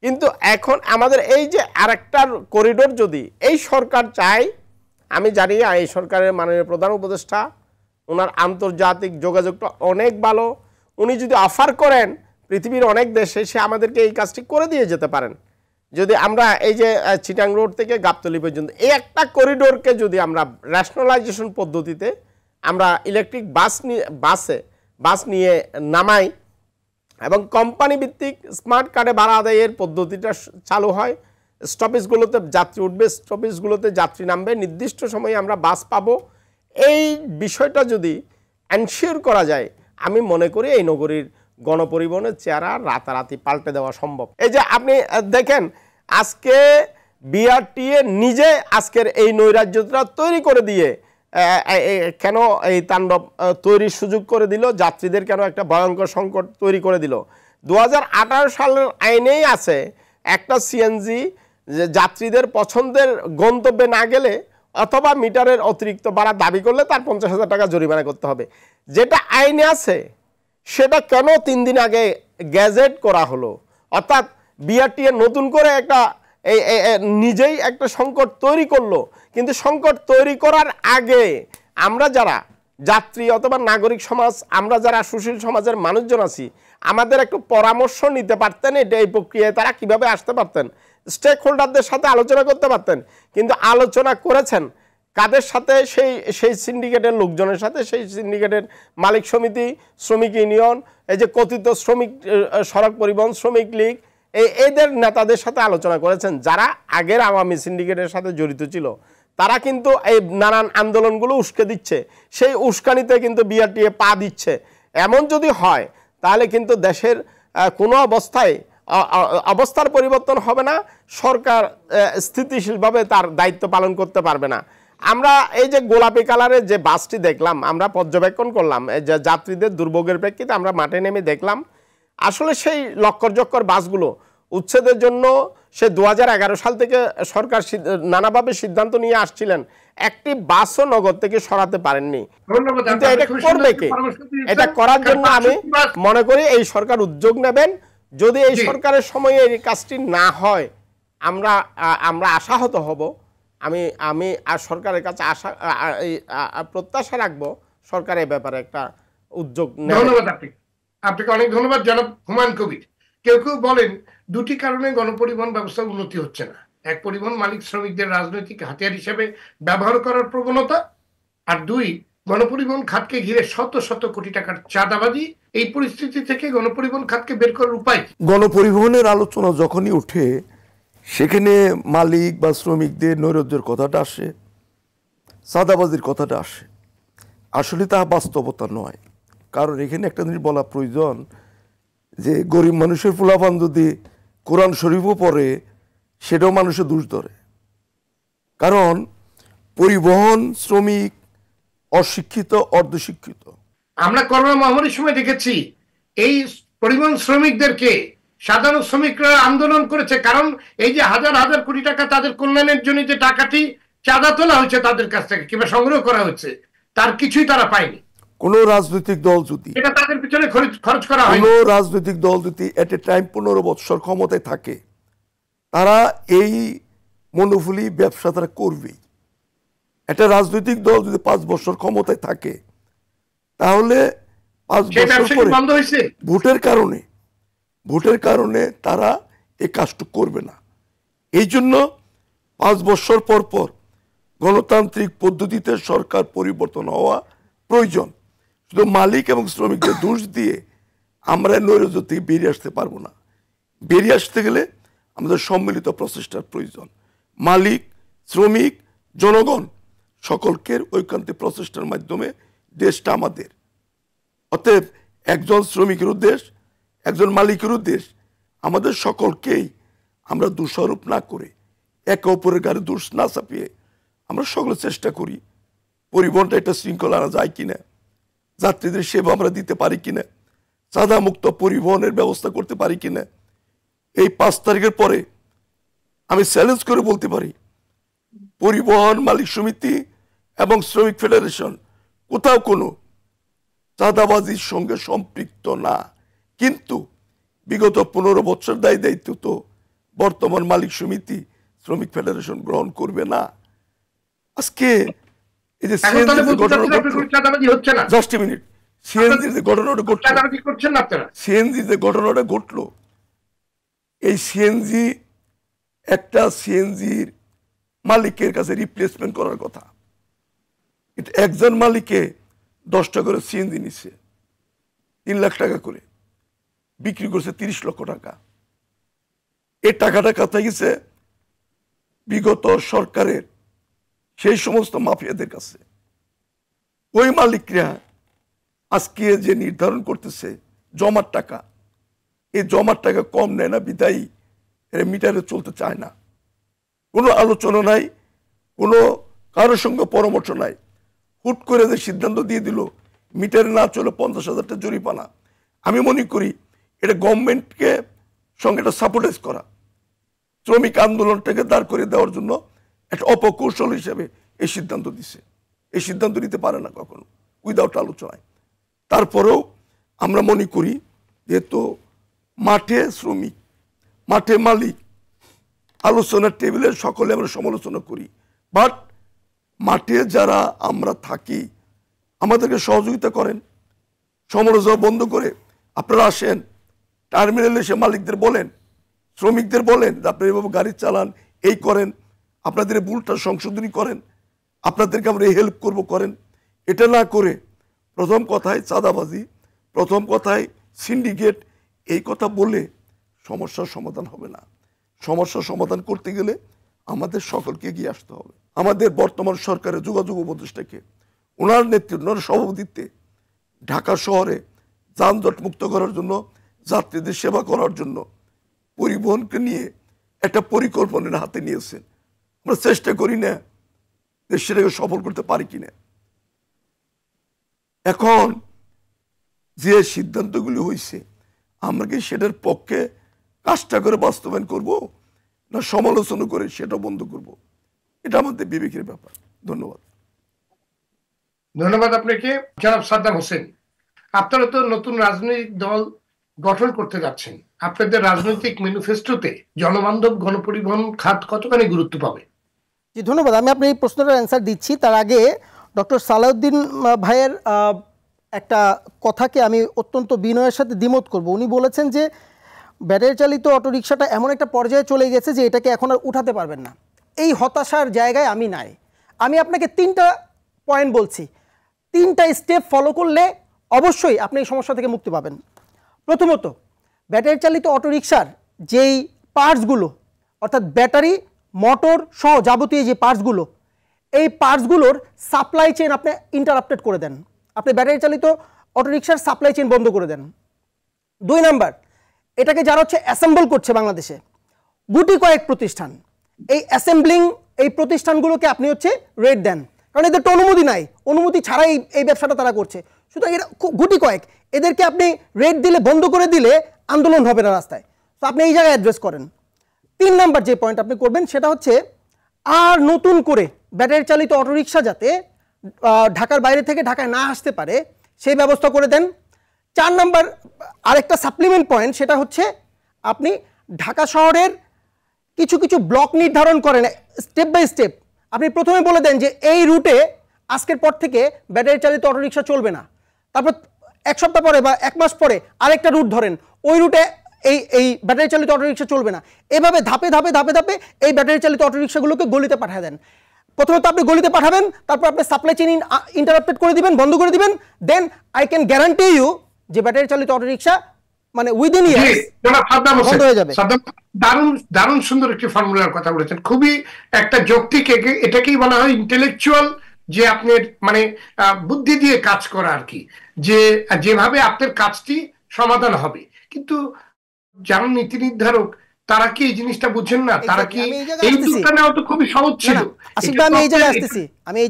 কিন্তু এখন আমাদের এই যে আরেকটা করিডোর যদি এই সরকার চায়, আমি জানি এই সরকারের মাননীয় প্রধান উপদেষ্টা, ওনার আন্তর্জাতিক যোগাযোগটা অনেক ভালো, উনি যদি অফার করেন পৃথিবীর অনেক দেশে, সে আমাদেরকে এই কাজটি করে দিয়ে যেতে পারেন। যদি আমরা এই যে চিটাং রোড থেকে গাবতলী পর্যন্ত এই একটা করিডোরকে যদি আমরা রেশনালাইজেশন পদ্ধতিতে আমরা ইলেকট্রিক বাস নিয়ে নামাই এবং কোম্পানি ভিত্তিক স্মার্ট কার্ডে ভাড়া আদায়ের পদ্ধতিটা চালু হয়, স্টপেজগুলোতে যাত্রী উঠবে, স্টপেজগুলোতে যাত্রী নামবে, নির্দিষ্ট সময়ে আমরা বাস পাবো, এই বিষয়টা যদি এনশিওর করা যায়, আমি মনে করি এই নগরীর গণপরিবহনের চেহারা রাতারাতি পাল্টে দেওয়া সম্ভব। এই যে আপনি দেখেন, আজকে বিআরটিএ নিজে আজকের এই নৈরাজ্যটা তৈরি করে দিয়ে কেন এই তাণ্ডব তৈরির সুযোগ করে দিল, যাত্রীদের কেন একটা ভয়ঙ্কর সংকট তৈরি করে দিল। 2018 সালের আইনেই আছে, একটা সিএনজি যাত্রীদের পছন্দের গন্তব্যে না গেলে অথবা মিটারের অতিরিক্ত ভাড়া দাবি করলে তার 50,000 টাকা জরিমানা করতে হবে। যেটা আইনে আছে সেটা কেন 3 দিন আগে গ্যাজেট করা হলো? অর্থাৎ বিআরটিএ নতুন করে একটা নিজেই একটা সংকট তৈরি করলো। কিন্তু সংকট তৈরি করার আগে আমরা যারা যাত্রী অথবা নাগরিক সমাজ, আমরা যারা সুশীল সমাজের মানুষজন আছি, আমাদের একটু পরামর্শ নিতে পারতেন, এটা এই প্রক্রিয়ায় তারা কিভাবে আসতে পারতেন, স্টেক হোল্ডারদের সাথে আলোচনা করতে পারতেন। কিন্তু আলোচনা করেছেন কাদের সাথে? সেই সিন্ডিকেটের লোকজনের সাথে, সেই সিন্ডিকেটের মালিক সমিতি, শ্রমিক ইউনিয়ন, এই যে কথিত শ্রমিক সড়ক পরিবহন শ্রমিক লীগ, এদের নেতাদের সাথে আলোচনা করেছেন। যারা আগের আওয়ামী সিন্ডিকেটের সাথে জড়িত ছিল, তারা কিন্তু এই নানান আন্দোলনগুলো উস্কে দিচ্ছে, সেই উস্কানিতে কিন্তু বিআরটিএ পা দিচ্ছে। এমন যদি হয় তাহলে কিন্তু দেশের কোনো অবস্থার পরিবর্তন হবে না, সরকার স্থিতিশীলভাবে তার দায়িত্ব পালন করতে পারবে না। আমরা এই যে গোলাপি কালারের যে বাসটি দেখলাম, আমরা পর্যবেক্ষণ করলাম, যে যাত্রীদের দুর্ভোগের প্রেক্ষিতে আমরা মাঠে নেমে দেখলাম, আসলে সেই লক্কর বাসগুলো উচ্ছেদের জন্য সে 2011 সাল থেকে সরকার নানাভাবে সিদ্ধান্ত নিয়ে আসছিলেন, একটি বাসও নগর থেকে সরাতে পারেননি। কিন্তু এটা করবে কে? এটা করার জন্য আমি মনে করি এই সরকার উদ্যোগ নেবেন। যদি এই সরকারের সময়ে এই কাজটি না হয়, আমরা আশাহত হব। আমি আর সরকারের কাছে প্রত্যাশা রাখবো সরকার এই ব্যাপারে একটা উদ্যোগ নেবে। ধন্যবাদ আপনাকে অনেক ধন্যবাদ জনাব হুমায়ুন কবির। কেউ বলেন দুটি কারণে গণপরিবহন ব্যবস্থার উন্নতি হচ্ছে না। এক, পরিবহন মালিক শ্রমিকদের রাজনৈতিক হাতিয়ার হিসেবে ব্যবহার করার প্রবণতা, আর 2, গণপরিবহন খাতকে ঘিরে শত শত কোটি টাকার চাঁদাবাজি। এই পরিস্থিতি থেকে গণপরিবহন খাতকে বের করার উপায়? গণপরিবহনের আলোচনা যখনই ওঠে, সেখানে মালিক বা শ্রমিকদের নৈরাজ্যের কথাটা আসে, চাঁদাবাজির কথাটা আসে। আসলে তা বাস্তবতা নয়। কারণ এখানে একটা জিনিস বলা প্রয়োজন, যে গরিব মানুষের ফুলাপান যদি কোরআন শরীফও পড়ে, সেটাও মানুষের দোষ ধরে। কারণ পরিবহন শ্রমিক অশিক্ষিত, অর্ধশিক্ষিত। আমরা করোনা মহামারীর সময় দেখেছি এই পরিবহন শ্রমিকদেরকে সাধারণ শ্রমিকরা আন্দোলন করেছে, কারণ এই যে হাজার হাজার কোটি টাকা তাদের কল্যাণের জন্য যে টাকাটি চাঁদা তোলা হয়েছে তাদের কাছ থেকে কিংবা সংগ্রহ করা হচ্ছে, তার কিছুই তারা পায়নি। কোন রাজনৈতিক দল যদি, এটা তাদের পিছনে খরচ করা হয়, কোন রাজনৈতিক দল যদি এট এ টাইম 15 বছর ক্ষমতায় থাকে, তারা এই মনোফুলি ব্যবসা তারা করবেই। একটা রাজনৈতিক দল যদি 5 বছর ক্ষমতায় থাকে, তাহলে 5 বছর পরে বন্ধ হয়েছে ভোটের কারণে তারা এই কাজটা করবে না। এই জন্য 5 বছর পর পর গণতান্ত্রিক পদ্ধতিতে সরকার পরিবর্তন হওয়া প্রয়োজন। শুধু মালিক এবং শ্রমিকদের দোষ দিয়ে আমরা নৈরাজ্য থেকে বেরিয়ে আসতে পারবো না। বেরিয়ে আসতে গেলে আমাদের সম্মিলিত প্রচেষ্টার প্রয়োজন। মালিক, শ্রমিক, জনগণ সকলকে ঐকান্তিক প্রচেষ্টার মাধ্যমে দেশটা আমাদের। অতএব একজন শ্রমিকের উদ্দেশ, একজন মালিকের উদ্দেশ, আমাদের সকলকেই আমরা দোষারোপ না করে, একে অপরের গাড়ি দোষ না চাপিয়ে আমরা সকলে চেষ্টা করি পরিবহনটা একটা শৃঙ্খলা আনা যায় কিনা, যাত্রীদের সেবা আমরা দিতে পারি কিনা, চাঁদা মুক্ত পরিবহনের ব্যবস্থা করতে পারি কিনা। এই 5 তারিখের পরে আমি চ্যালেঞ্জ করে বলতে পারি, পরিবহন মালিক সমিতি এবং শ্রমিক ফেডারেশন কোথাও কোনো চাঁদাবাজির সঙ্গে সম্পৃক্ত না। কিন্তু বিগত 15 বছর দায়িত্ব তো বর্তমান মালিক সমিতি, শ্রমিক ফেডারেশন গ্রহণ করবে না। আজকে এই যে সিএনজির যে ঘটনাটা ঘটলো, এই সিএনজি একটা সিএনজির মালিকের কাছে রিপ্লেসমেন্ট করার কথা, কিন্তু একজন মালিকে 10টা করে সিএনজি নিচ্ছে, 3 লাখ টাকা করে বিক্রি করছে 30 লক্ষ টাকা। এই টাকাটা কোথায় গেছে? বিগত সরকারের সেই সমস্ত মাফিয়াদের কাছে। ওই মালিকরা আজকে যে নির্ধারণ করতেছে জমার টাকা, এই জমার টাকা কম নেয় না, বিদায়ী এরা মিটারে চলতে চায় না। কোনো আলোচনা নাই, কোনো কারোর সঙ্গে পরামর্শ নাই। হুট করে যে সিদ্ধান্ত দিয়ে দিল মিটারে না চলে 50,000 টাকা জরিমানা। আমি মনে করি এটা গভর্নমেন্টকে সঙ্গে একটা সাপোর্টাইজ করা, শ্রমিক আন্দোলনটাকে দাঁড় করে দেওয়ার জন্য একটা অপকৌশল হিসেবে এই সিদ্ধান্ত দিছে। এই সিদ্ধান্ত নিতে পারে না কখনো উইদাউট আলোচনায়। তারপরেও আমরা মনে করি যেহেতু মাঠে শ্রমিক, মাঠে মালিক, আলোচনার টেবিলে সকলে আমরা সমালোচনা করি, বাট মাঠে যারা আমরা থাকি আমাদেরকে সহযোগিতা করেন। সমালোচনা বন্ধ করে আপনারা আসেন, টার্মিনালে এসে মালিকদের বলেন, শ্রমিকদের বলেন আপনারা এভাবে গাড়ি চালান, এই করেন, আপনাদের ভুলটা সংশোধনী করেন, আপনাদেরকে আমরা এই হেল্প করবো, করেন। এটা না করে প্রথম কথায় চাঁদাবাজি, প্রথম কথায় সিন্ডিকেট, এই কথা বলে সমস্যার সমাধান হবে না। সমস্যার সমাধান করতে গেলে আমাদের সকলকে এগিয়ে আসতে হবে। আমাদের বর্তমান সরকারের যোগাযোগ উপদেষ্টাকে ওনার নেতৃত্বে, ওনার সভাপতিত্বে ঢাকা শহরে যানজট মুক্ত করার জন্য, যাত্রীদের সেবা করার জন্য পরিবহনকে নিয়ে একটা পরিকল্পনা হাতে নিয়েছেন। আমরা চেষ্টা করি না যে সেটাকে সফল করতে পারি কিনা। এখন যে সিদ্ধান্তগুলি হয়েছে আমরা কি সেটার পক্ষে কাজটা করে বাস্তবায়ন করব না সমালোচনা করে সেটা বন্ধ করব, এটা আমাদের বিবেকের ব্যাপার। ধন্যবাদ। ধন্যবাদ আপনাকে জনাব সাদ্দাম হোসেন। আপনারা তো নতুন রাজনৈতিক দল গঠন করতে যাচ্ছেন, আপনাদের রাজনৈতিক ম্যানিফেস্টোতে জনবান্ধব গণপরিবহন খাত কতখানি গুরুত্ব পাবে? জি ধন্যবাদ। আমি আপনার এই প্রশ্নটার অ্যান্সার দিচ্ছি। তার আগে ডক্টর সালাউদ্দিন ভাইয়ের একটা কথাকে আমি অত্যন্ত বিনয়ের সাথে দ্বিমত করব। উনি বলেছেন যে ব্যাটারি চালিত অটোরিকশাটা এমন একটা পর্যায়ে চলে গেছে যে এটাকে এখন আর উঠাতে পারবেন না। এই হতাশার জায়গায় আমি নাই। আমি আপনাকে 3টা পয়েন্ট বলছি, 3টা স্টেপ ফলো করলে অবশ্যই আপনি এই সমস্যা থেকে মুক্তি পাবেন। প্রথমত, ব্যাটারি চালিত অটোরিকশার যেই পার্টসগুলো, অর্থাৎ ব্যাটারি, মোটর সহ যাবতীয় যে পার্টসগুলো, এই পার্টসগুলোর সাপ্লাই চেইন আপনি ইন্টারাপ্টেড করে দেন। আপনি ব্যাটারি চালিত অটোরিকশার সাপ্লাই চেইন বন্ধ করে দেন। 2 নাম্বার, এটাকে যারা হচ্ছে অ্যাসেম্বল করছে বাংলাদেশে গুটি কয়েক প্রতিষ্ঠান, এই অ্যাসেম্বলিং এই প্রতিষ্ঠানগুলোকে আপনি হচ্ছে রেট দেন, কারণ এদের তো অনুমতি নাই, অনুমতি ছাড়াই এই ব্যবসাটা তারা করছে। সুতরাং এরা গুটি কয়েক, এদেরকে আপনি রেট দিলে, বন্ধ করে দিলে আন্দোলন হবে না রাস্তায়। তো আপনি এই জায়গায় অ্যাড্রেস করেন। 3 নাম্বার যে পয়েন্ট আপনি করবেন সেটা হচ্ছে আর নতুন করে ব্যাটারি চালিত অটোরিকশা যাতে ঢাকার বাইরে থেকে ঢাকায় না আসতে পারে সেই ব্যবস্থা করে দেন। 4 নম্বর আরেকটা সাপ্লিমেন্ট পয়েন্ট, সেটা হচ্ছে আপনি ঢাকা শহরের কিছু কিছু ব্লক নির্ধারণ করেন স্টেপ বাই স্টেপ। আপনি প্রথমে বলে দেন যে এই রুটে আজকের পর থেকে ব্যাটারি চালিত অটোরিকশা চলবে না, তারপর 1 সপ্তাহ পরে বা 1 মাস পরে আরেকটা রুট ধরেন, ওই রুটে এই ব্যাটারি চালিত অটোরিকশা চলবে না। এভাবে ধাপে ধাপে ধাপে ধাপে এই ব্যাটারি চালিত অটোরিকশাগুলোকে গলিতে পাঠিয়ে দেন। প্রথমত আপনি গলিতে পাঠাবেন, তারপর আপনি সাপ্লাই চেইন ইন্টারাপ্টেড করে দিবেন, বন্ধ করে দিবেন, then I can guarantee you যে ব্যাটারি চালিত অটোরিকশা মানে উইদিন ইয়ার্স বন্ধ হয়ে যাবে। দারুণ দারুণ সুন্দর একটি ফর্মুলার কথা বলেছেন, খুবই একটা যৌক্তিক, এটাকেই বলা হয় ইন্টেলেকচুয়াল, যে আপনার মানে বুদ্ধি দিয়ে কাজ করা আর কি, যে যেভাবে আপনার কাজটি সমাধান হবে। কিন্তু যারা নীতি নির্ধারক তারা কি এই জিনিসটা বুঝেন না? তারা কি এই দুটো নেওয়া তো খুবই সহজ ছিল। আমি এই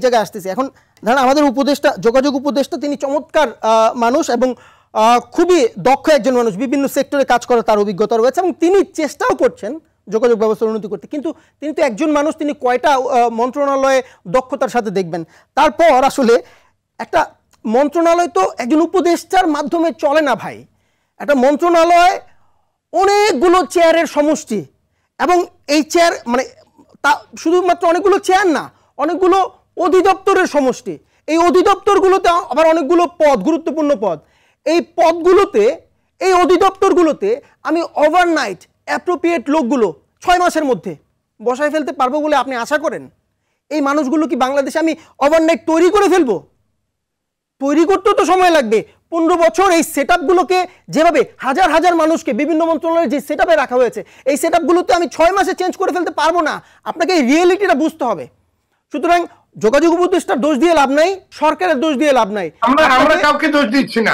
জায়গায় আসতেছি। এখন ধরেন আমাদের উপদেষ্টা, যোগাযোগ উপদেষ্টা, তিনি চমৎকার মানুষ এবং খুবই দক্ষ একজন মানুষ, বিভিন্ন সেক্টরে কাজ করার তার অভিজ্ঞতা রয়েছে এবং তিনি চেষ্টাও করছেন যোগাযোগ ব্যবস্থার উন্নতি করতে। কিন্তু তিনি তো একজন মানুষ, তিনি কয়টা মন্ত্রণালয়ে দক্ষতার সাথে দেখবেন। তারপর আসলে একটা মন্ত্রণালয় তো একজন উপদেষ্টার মাধ্যমে চলে না ভাই। একটা মন্ত্রণালয় অনেকগুলো চেয়ারের সমষ্টি, এবং এই চেয়ার মানে তা শুধুমাত্র অনেকগুলো চেয়ার না, অনেকগুলো অধিদপ্তরের সমষ্টি। এই অধিদপ্তরগুলোতে আবার অনেকগুলো পদ, গুরুত্বপূর্ণ পদ। এই পদগুলোতে, এই অধিদপ্তরগুলোতে আমি ওভারনাইট অ্যাপ্রোপ্রিয়েট লোকগুলো 6 মাসের মধ্যে বসায় ফেলতে পারবো বলে আপনি আশা করেন? এই মানুষগুলো কি বাংলাদেশে আমি ওভারনাইট তৈরি করে ফেলবো? তৈরি করতেও তো সময় লাগবে। 15 বছর এই সেটআপগুলোকে যেভাবে হাজার হাজার মানুষকে বিভিন্ন মন্ত্রণালয়ের যে সেটআপে রাখা হয়েছে, এই সেটআপগুলোতে আমি 6 মাসে চেঞ্জ করে ফেলতে পারবো না। আপনাকে এই রিয়েলিটিটা বুঝতে হবে। সুতরাং যোগাযোগ উপদেষ্টার দোষ দিয়ে লাভ নাই, সরকারের দোষ দিয়ে লাভ নাই। আমরা কাউকে দোষ দিচ্ছি না,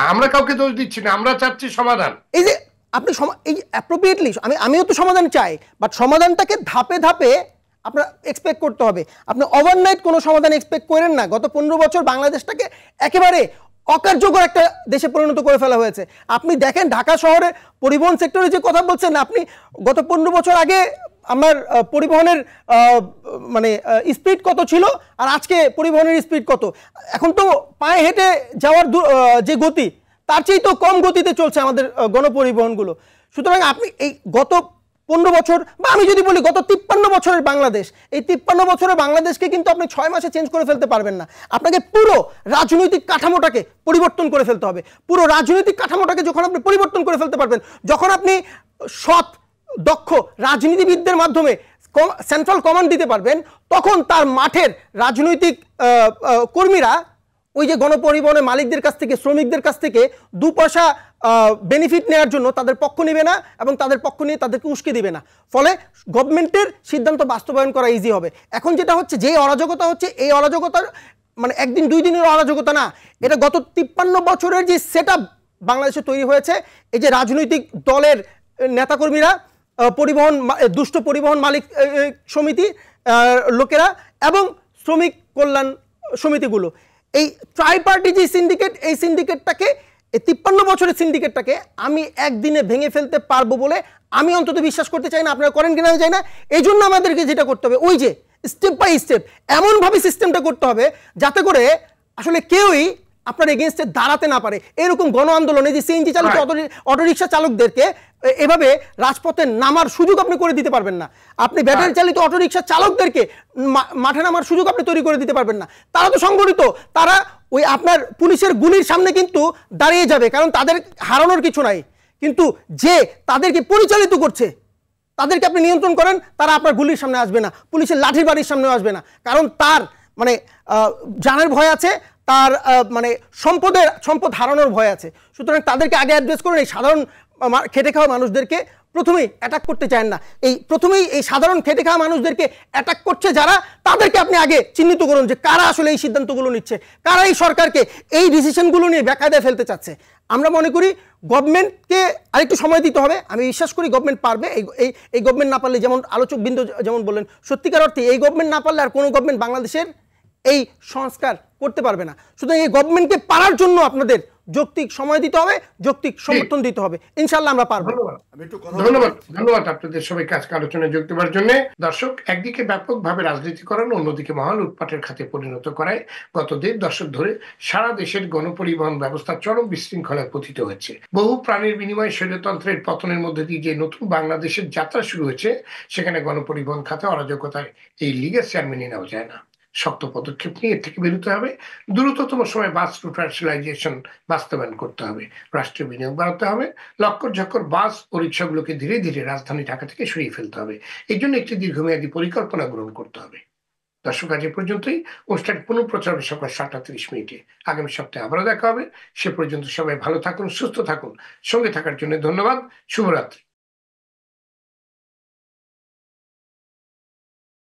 আমরা চাচ্ছি সমাধান। এই যে আপনি এই অ্যাপ্রোপ্রিয়েটলি, আমিও তো সমাধান চাই, বাট সমাধানটাকে ধাপে ধাপে আপনার এক্সপেক্ট করতে হবে। আপনি ওভারনাইট কোনো সমাধান এক্সপেক্ট করেন না। গত 15 বছর বাংলাদেশটাকে একেবারে অকার্যকর একটা দেশে পরিণত করে ফেলা হয়েছে। আপনি দেখেন ঢাকা শহরে পরিবহন সেক্টরে যে কথা বলছেন, আপনি গত 15 বছর আগে আমার পরিবহনের মানে স্পিড কত ছিল আর আজকে পরিবহনের স্পিড কত? এখন তো পায়ে হেঁটে যাওয়ার যে গতি, তার চেয়ে তো কম গতিতে চলছে আমাদের গণপরিবহনগুলো। সুতরাং আপনি এই গত 15 বছর, বা আমি যদি বলি গত 53 বছরের বাংলাদেশ, এই 53 বছরের বাংলাদেশকে কিন্তু আপনি 6 মাসে চেঞ্জ করে ফেলতে পারবেন না। আপনাকে পুরো রাজনৈতিক কাঠামোটাকে পরিবর্তন করে ফেলতে হবে। পুরো রাজনৈতিক কাঠামোটাকে যখন আপনি পরিবর্তন করে ফেলতে পারবেন, যখন আপনি সৎ দক্ষ রাজনীতিবিদদের মাধ্যমে সেন্ট্রাল কমান্ড দিতে পারবেন, তখন তার মাঠের রাজনৈতিক কর্মীরা ওই যে গণপরিবহনের মালিকদের কাছ থেকে, শ্রমিকদের কাছ থেকে 2 পয়সা বেনিফিট নেওয়ার জন্য তাদের পক্ষ নেবে না এবং তাদের পক্ষ নিয়ে তাদেরকে উস্কে দিবে না। ফলে গভর্নমেন্টের সিদ্ধান্ত বাস্তবায়ন করা ইজি হবে। এখন যেটা হচ্ছে, যে অরাজকতা হচ্ছে, এই অরাজকতার মানে একদিন 2 দিনের অরাজকতা না, এটা গত 53 বছরের যে সেটআপ বাংলাদেশে তৈরি হয়েছে। এই যে রাজনৈতিক দলের নেতাকর্মীরা, পরিবহন দুষ্ট পরিবহন মালিক সমিতি লোকেরা এবং শ্রমিক কল্যাণ সমিতিগুলো, এই ট্রাইপার্টি যে সিন্ডিকেট, এই সিন্ডিকেটটাকে, এই 53 বছরের সিন্ডিকেটটাকে আমি একদিনে ভেঙে ফেলতে পারবো বলে আমি অন্তত বিশ্বাস করতে চাই না। আপনারা করেন কিনা আমি চাই না। এই জন্য আমাদেরকে যেটা করতে হবে, ওই যে স্টেপ বাই স্টেপ এমনভাবে সিস্টেমটা করতে হবে যাতে করে আসলে কেউই আপনার এগেনস্টে দাঁড়াতে না পারে। এরকম গণ আন্দোলনে যে সিএনজি চালিত অটোরিকশা চালকদেরকে এভাবে রাজপথে নামার সুযোগ আপনি করে দিতে পারবেন না। আপনি ব্যাটারি চালিত অটোরিকশা চালকদেরকে মাঠে নামার সুযোগ আপনি তৈরি করে দিতে পারবেন না। তারা তো সংগঠিত, তারা ওই আপনার পুলিশের গুলির সামনে কিন্তু দাঁড়িয়ে যাবে, কারণ তাদের হারানোর কিছু নাই। কিন্তু যে তাদেরকে পরিচালিত করছে, তাদেরকে আপনি নিয়ন্ত্রণ করেন, তারা আপনার গুলির সামনে আসবে না, পুলিশের লাঠির বাড়ির সামনেও আসবে না, কারণ তার মানে জানের ভয় আছে, তার মানে সম্পদ হারানোর ভয় আছে। সুতরাং তাদেরকে আগে অ্যাড্রেস করুন। এই সাধারণ খেটে খাওয়া মানুষদেরকে প্রথমেই অ্যাটাক করতে চান না। প্রথমেই এই সাধারণ খেটে খাওয়া মানুষদেরকে অ্যাটাক করছে যারা, তাদেরকে আপনি আগে চিহ্নিত করুন যে কারা আসলে এই সিদ্ধান্তগুলো নিচ্ছে, কারা এই সরকারকে এই ডিসিশনগুলো নিয়ে বেকায়দায় ফেলতে চাচ্ছে। আমরা মনে করি গভর্নমেন্টকে আরেকটু সময় দিতে হবে। আমি বিশ্বাস করি গভর্নমেন্ট পারবে। এই গভর্নমেন্ট না পারলে, যেমন আলোচক বৃন্দ যেমন বললেন, সত্যিকার অর্থে এই গভর্নমেন্ট না পারলে আর কোনো গভর্নমেন্ট বাংলাদেশের এই সংস্কার করতে পারবে না। সুতরাং এই গভর্নমেন্টকে পারার জন্য আপনাদের যৌক্তিক সময় দিতে হবে, যৌক্তিক সমর্থন দিতে হবে। ইনশাল্লাহ আমরা পারবো। ধন্যবাদ আপনাদের সবাইকে আজকে আলোচনায় যোগ দেওয়ার জন্য। দর্শক, একদিকে ব্যাপকভাবে রাজনীতিকরণ, অন্যদিকে মহা লুটপাটের খাতে পরিণত করায় গত 1.5 দশক ধরে সারা দেশের গণপরিবহন ব্যবস্থা চরম বিশৃঙ্খলায় পতিত হয়েছে। বহু প্রাণের বিনিময়ে স্বৈরতন্ত্রের পতনের মধ্যে দিয়ে যে নতুন বাংলাদেশের যাত্রা শুরু হয়েছে, সেখানে গণপরিবহন খাতে অরাজকতায় এই লীগের চেয়ারম্যানই নেওয়া যায় না। শক্ত পদক্ষেপ নিয়ে এর থেকে বেরোতে হবে। দ্রুততম সময়ে বাস রুট র্যাশনালাইজেশন বাস্তবায়ন করতে হবে। রাষ্ট্রীয় বিনিয়োগ বাড়াতে হবে। লক্কর ঝক্কর বাস ও রিক্সাগুলোকে ধীরে ধীরে রাজধানী ঢাকা থেকে সরিয়ে ফেলতে হবে। এই জন্য একটি দীর্ঘমেয়াদী পরিকল্পনা গ্রহণ করতে হবে। দর্শক, আজ এ পর্যন্তই। অনুষ্ঠান পুনঃপ্রচার হবে সকাল 7:30 আগামী সপ্তাহে আবারও দেখা হবে। সে পর্যন্ত সবাই ভালো থাকুন, সুস্থ থাকুন। সঙ্গে থাকার জন্য ধন্যবাদ। শুভরাত্রি।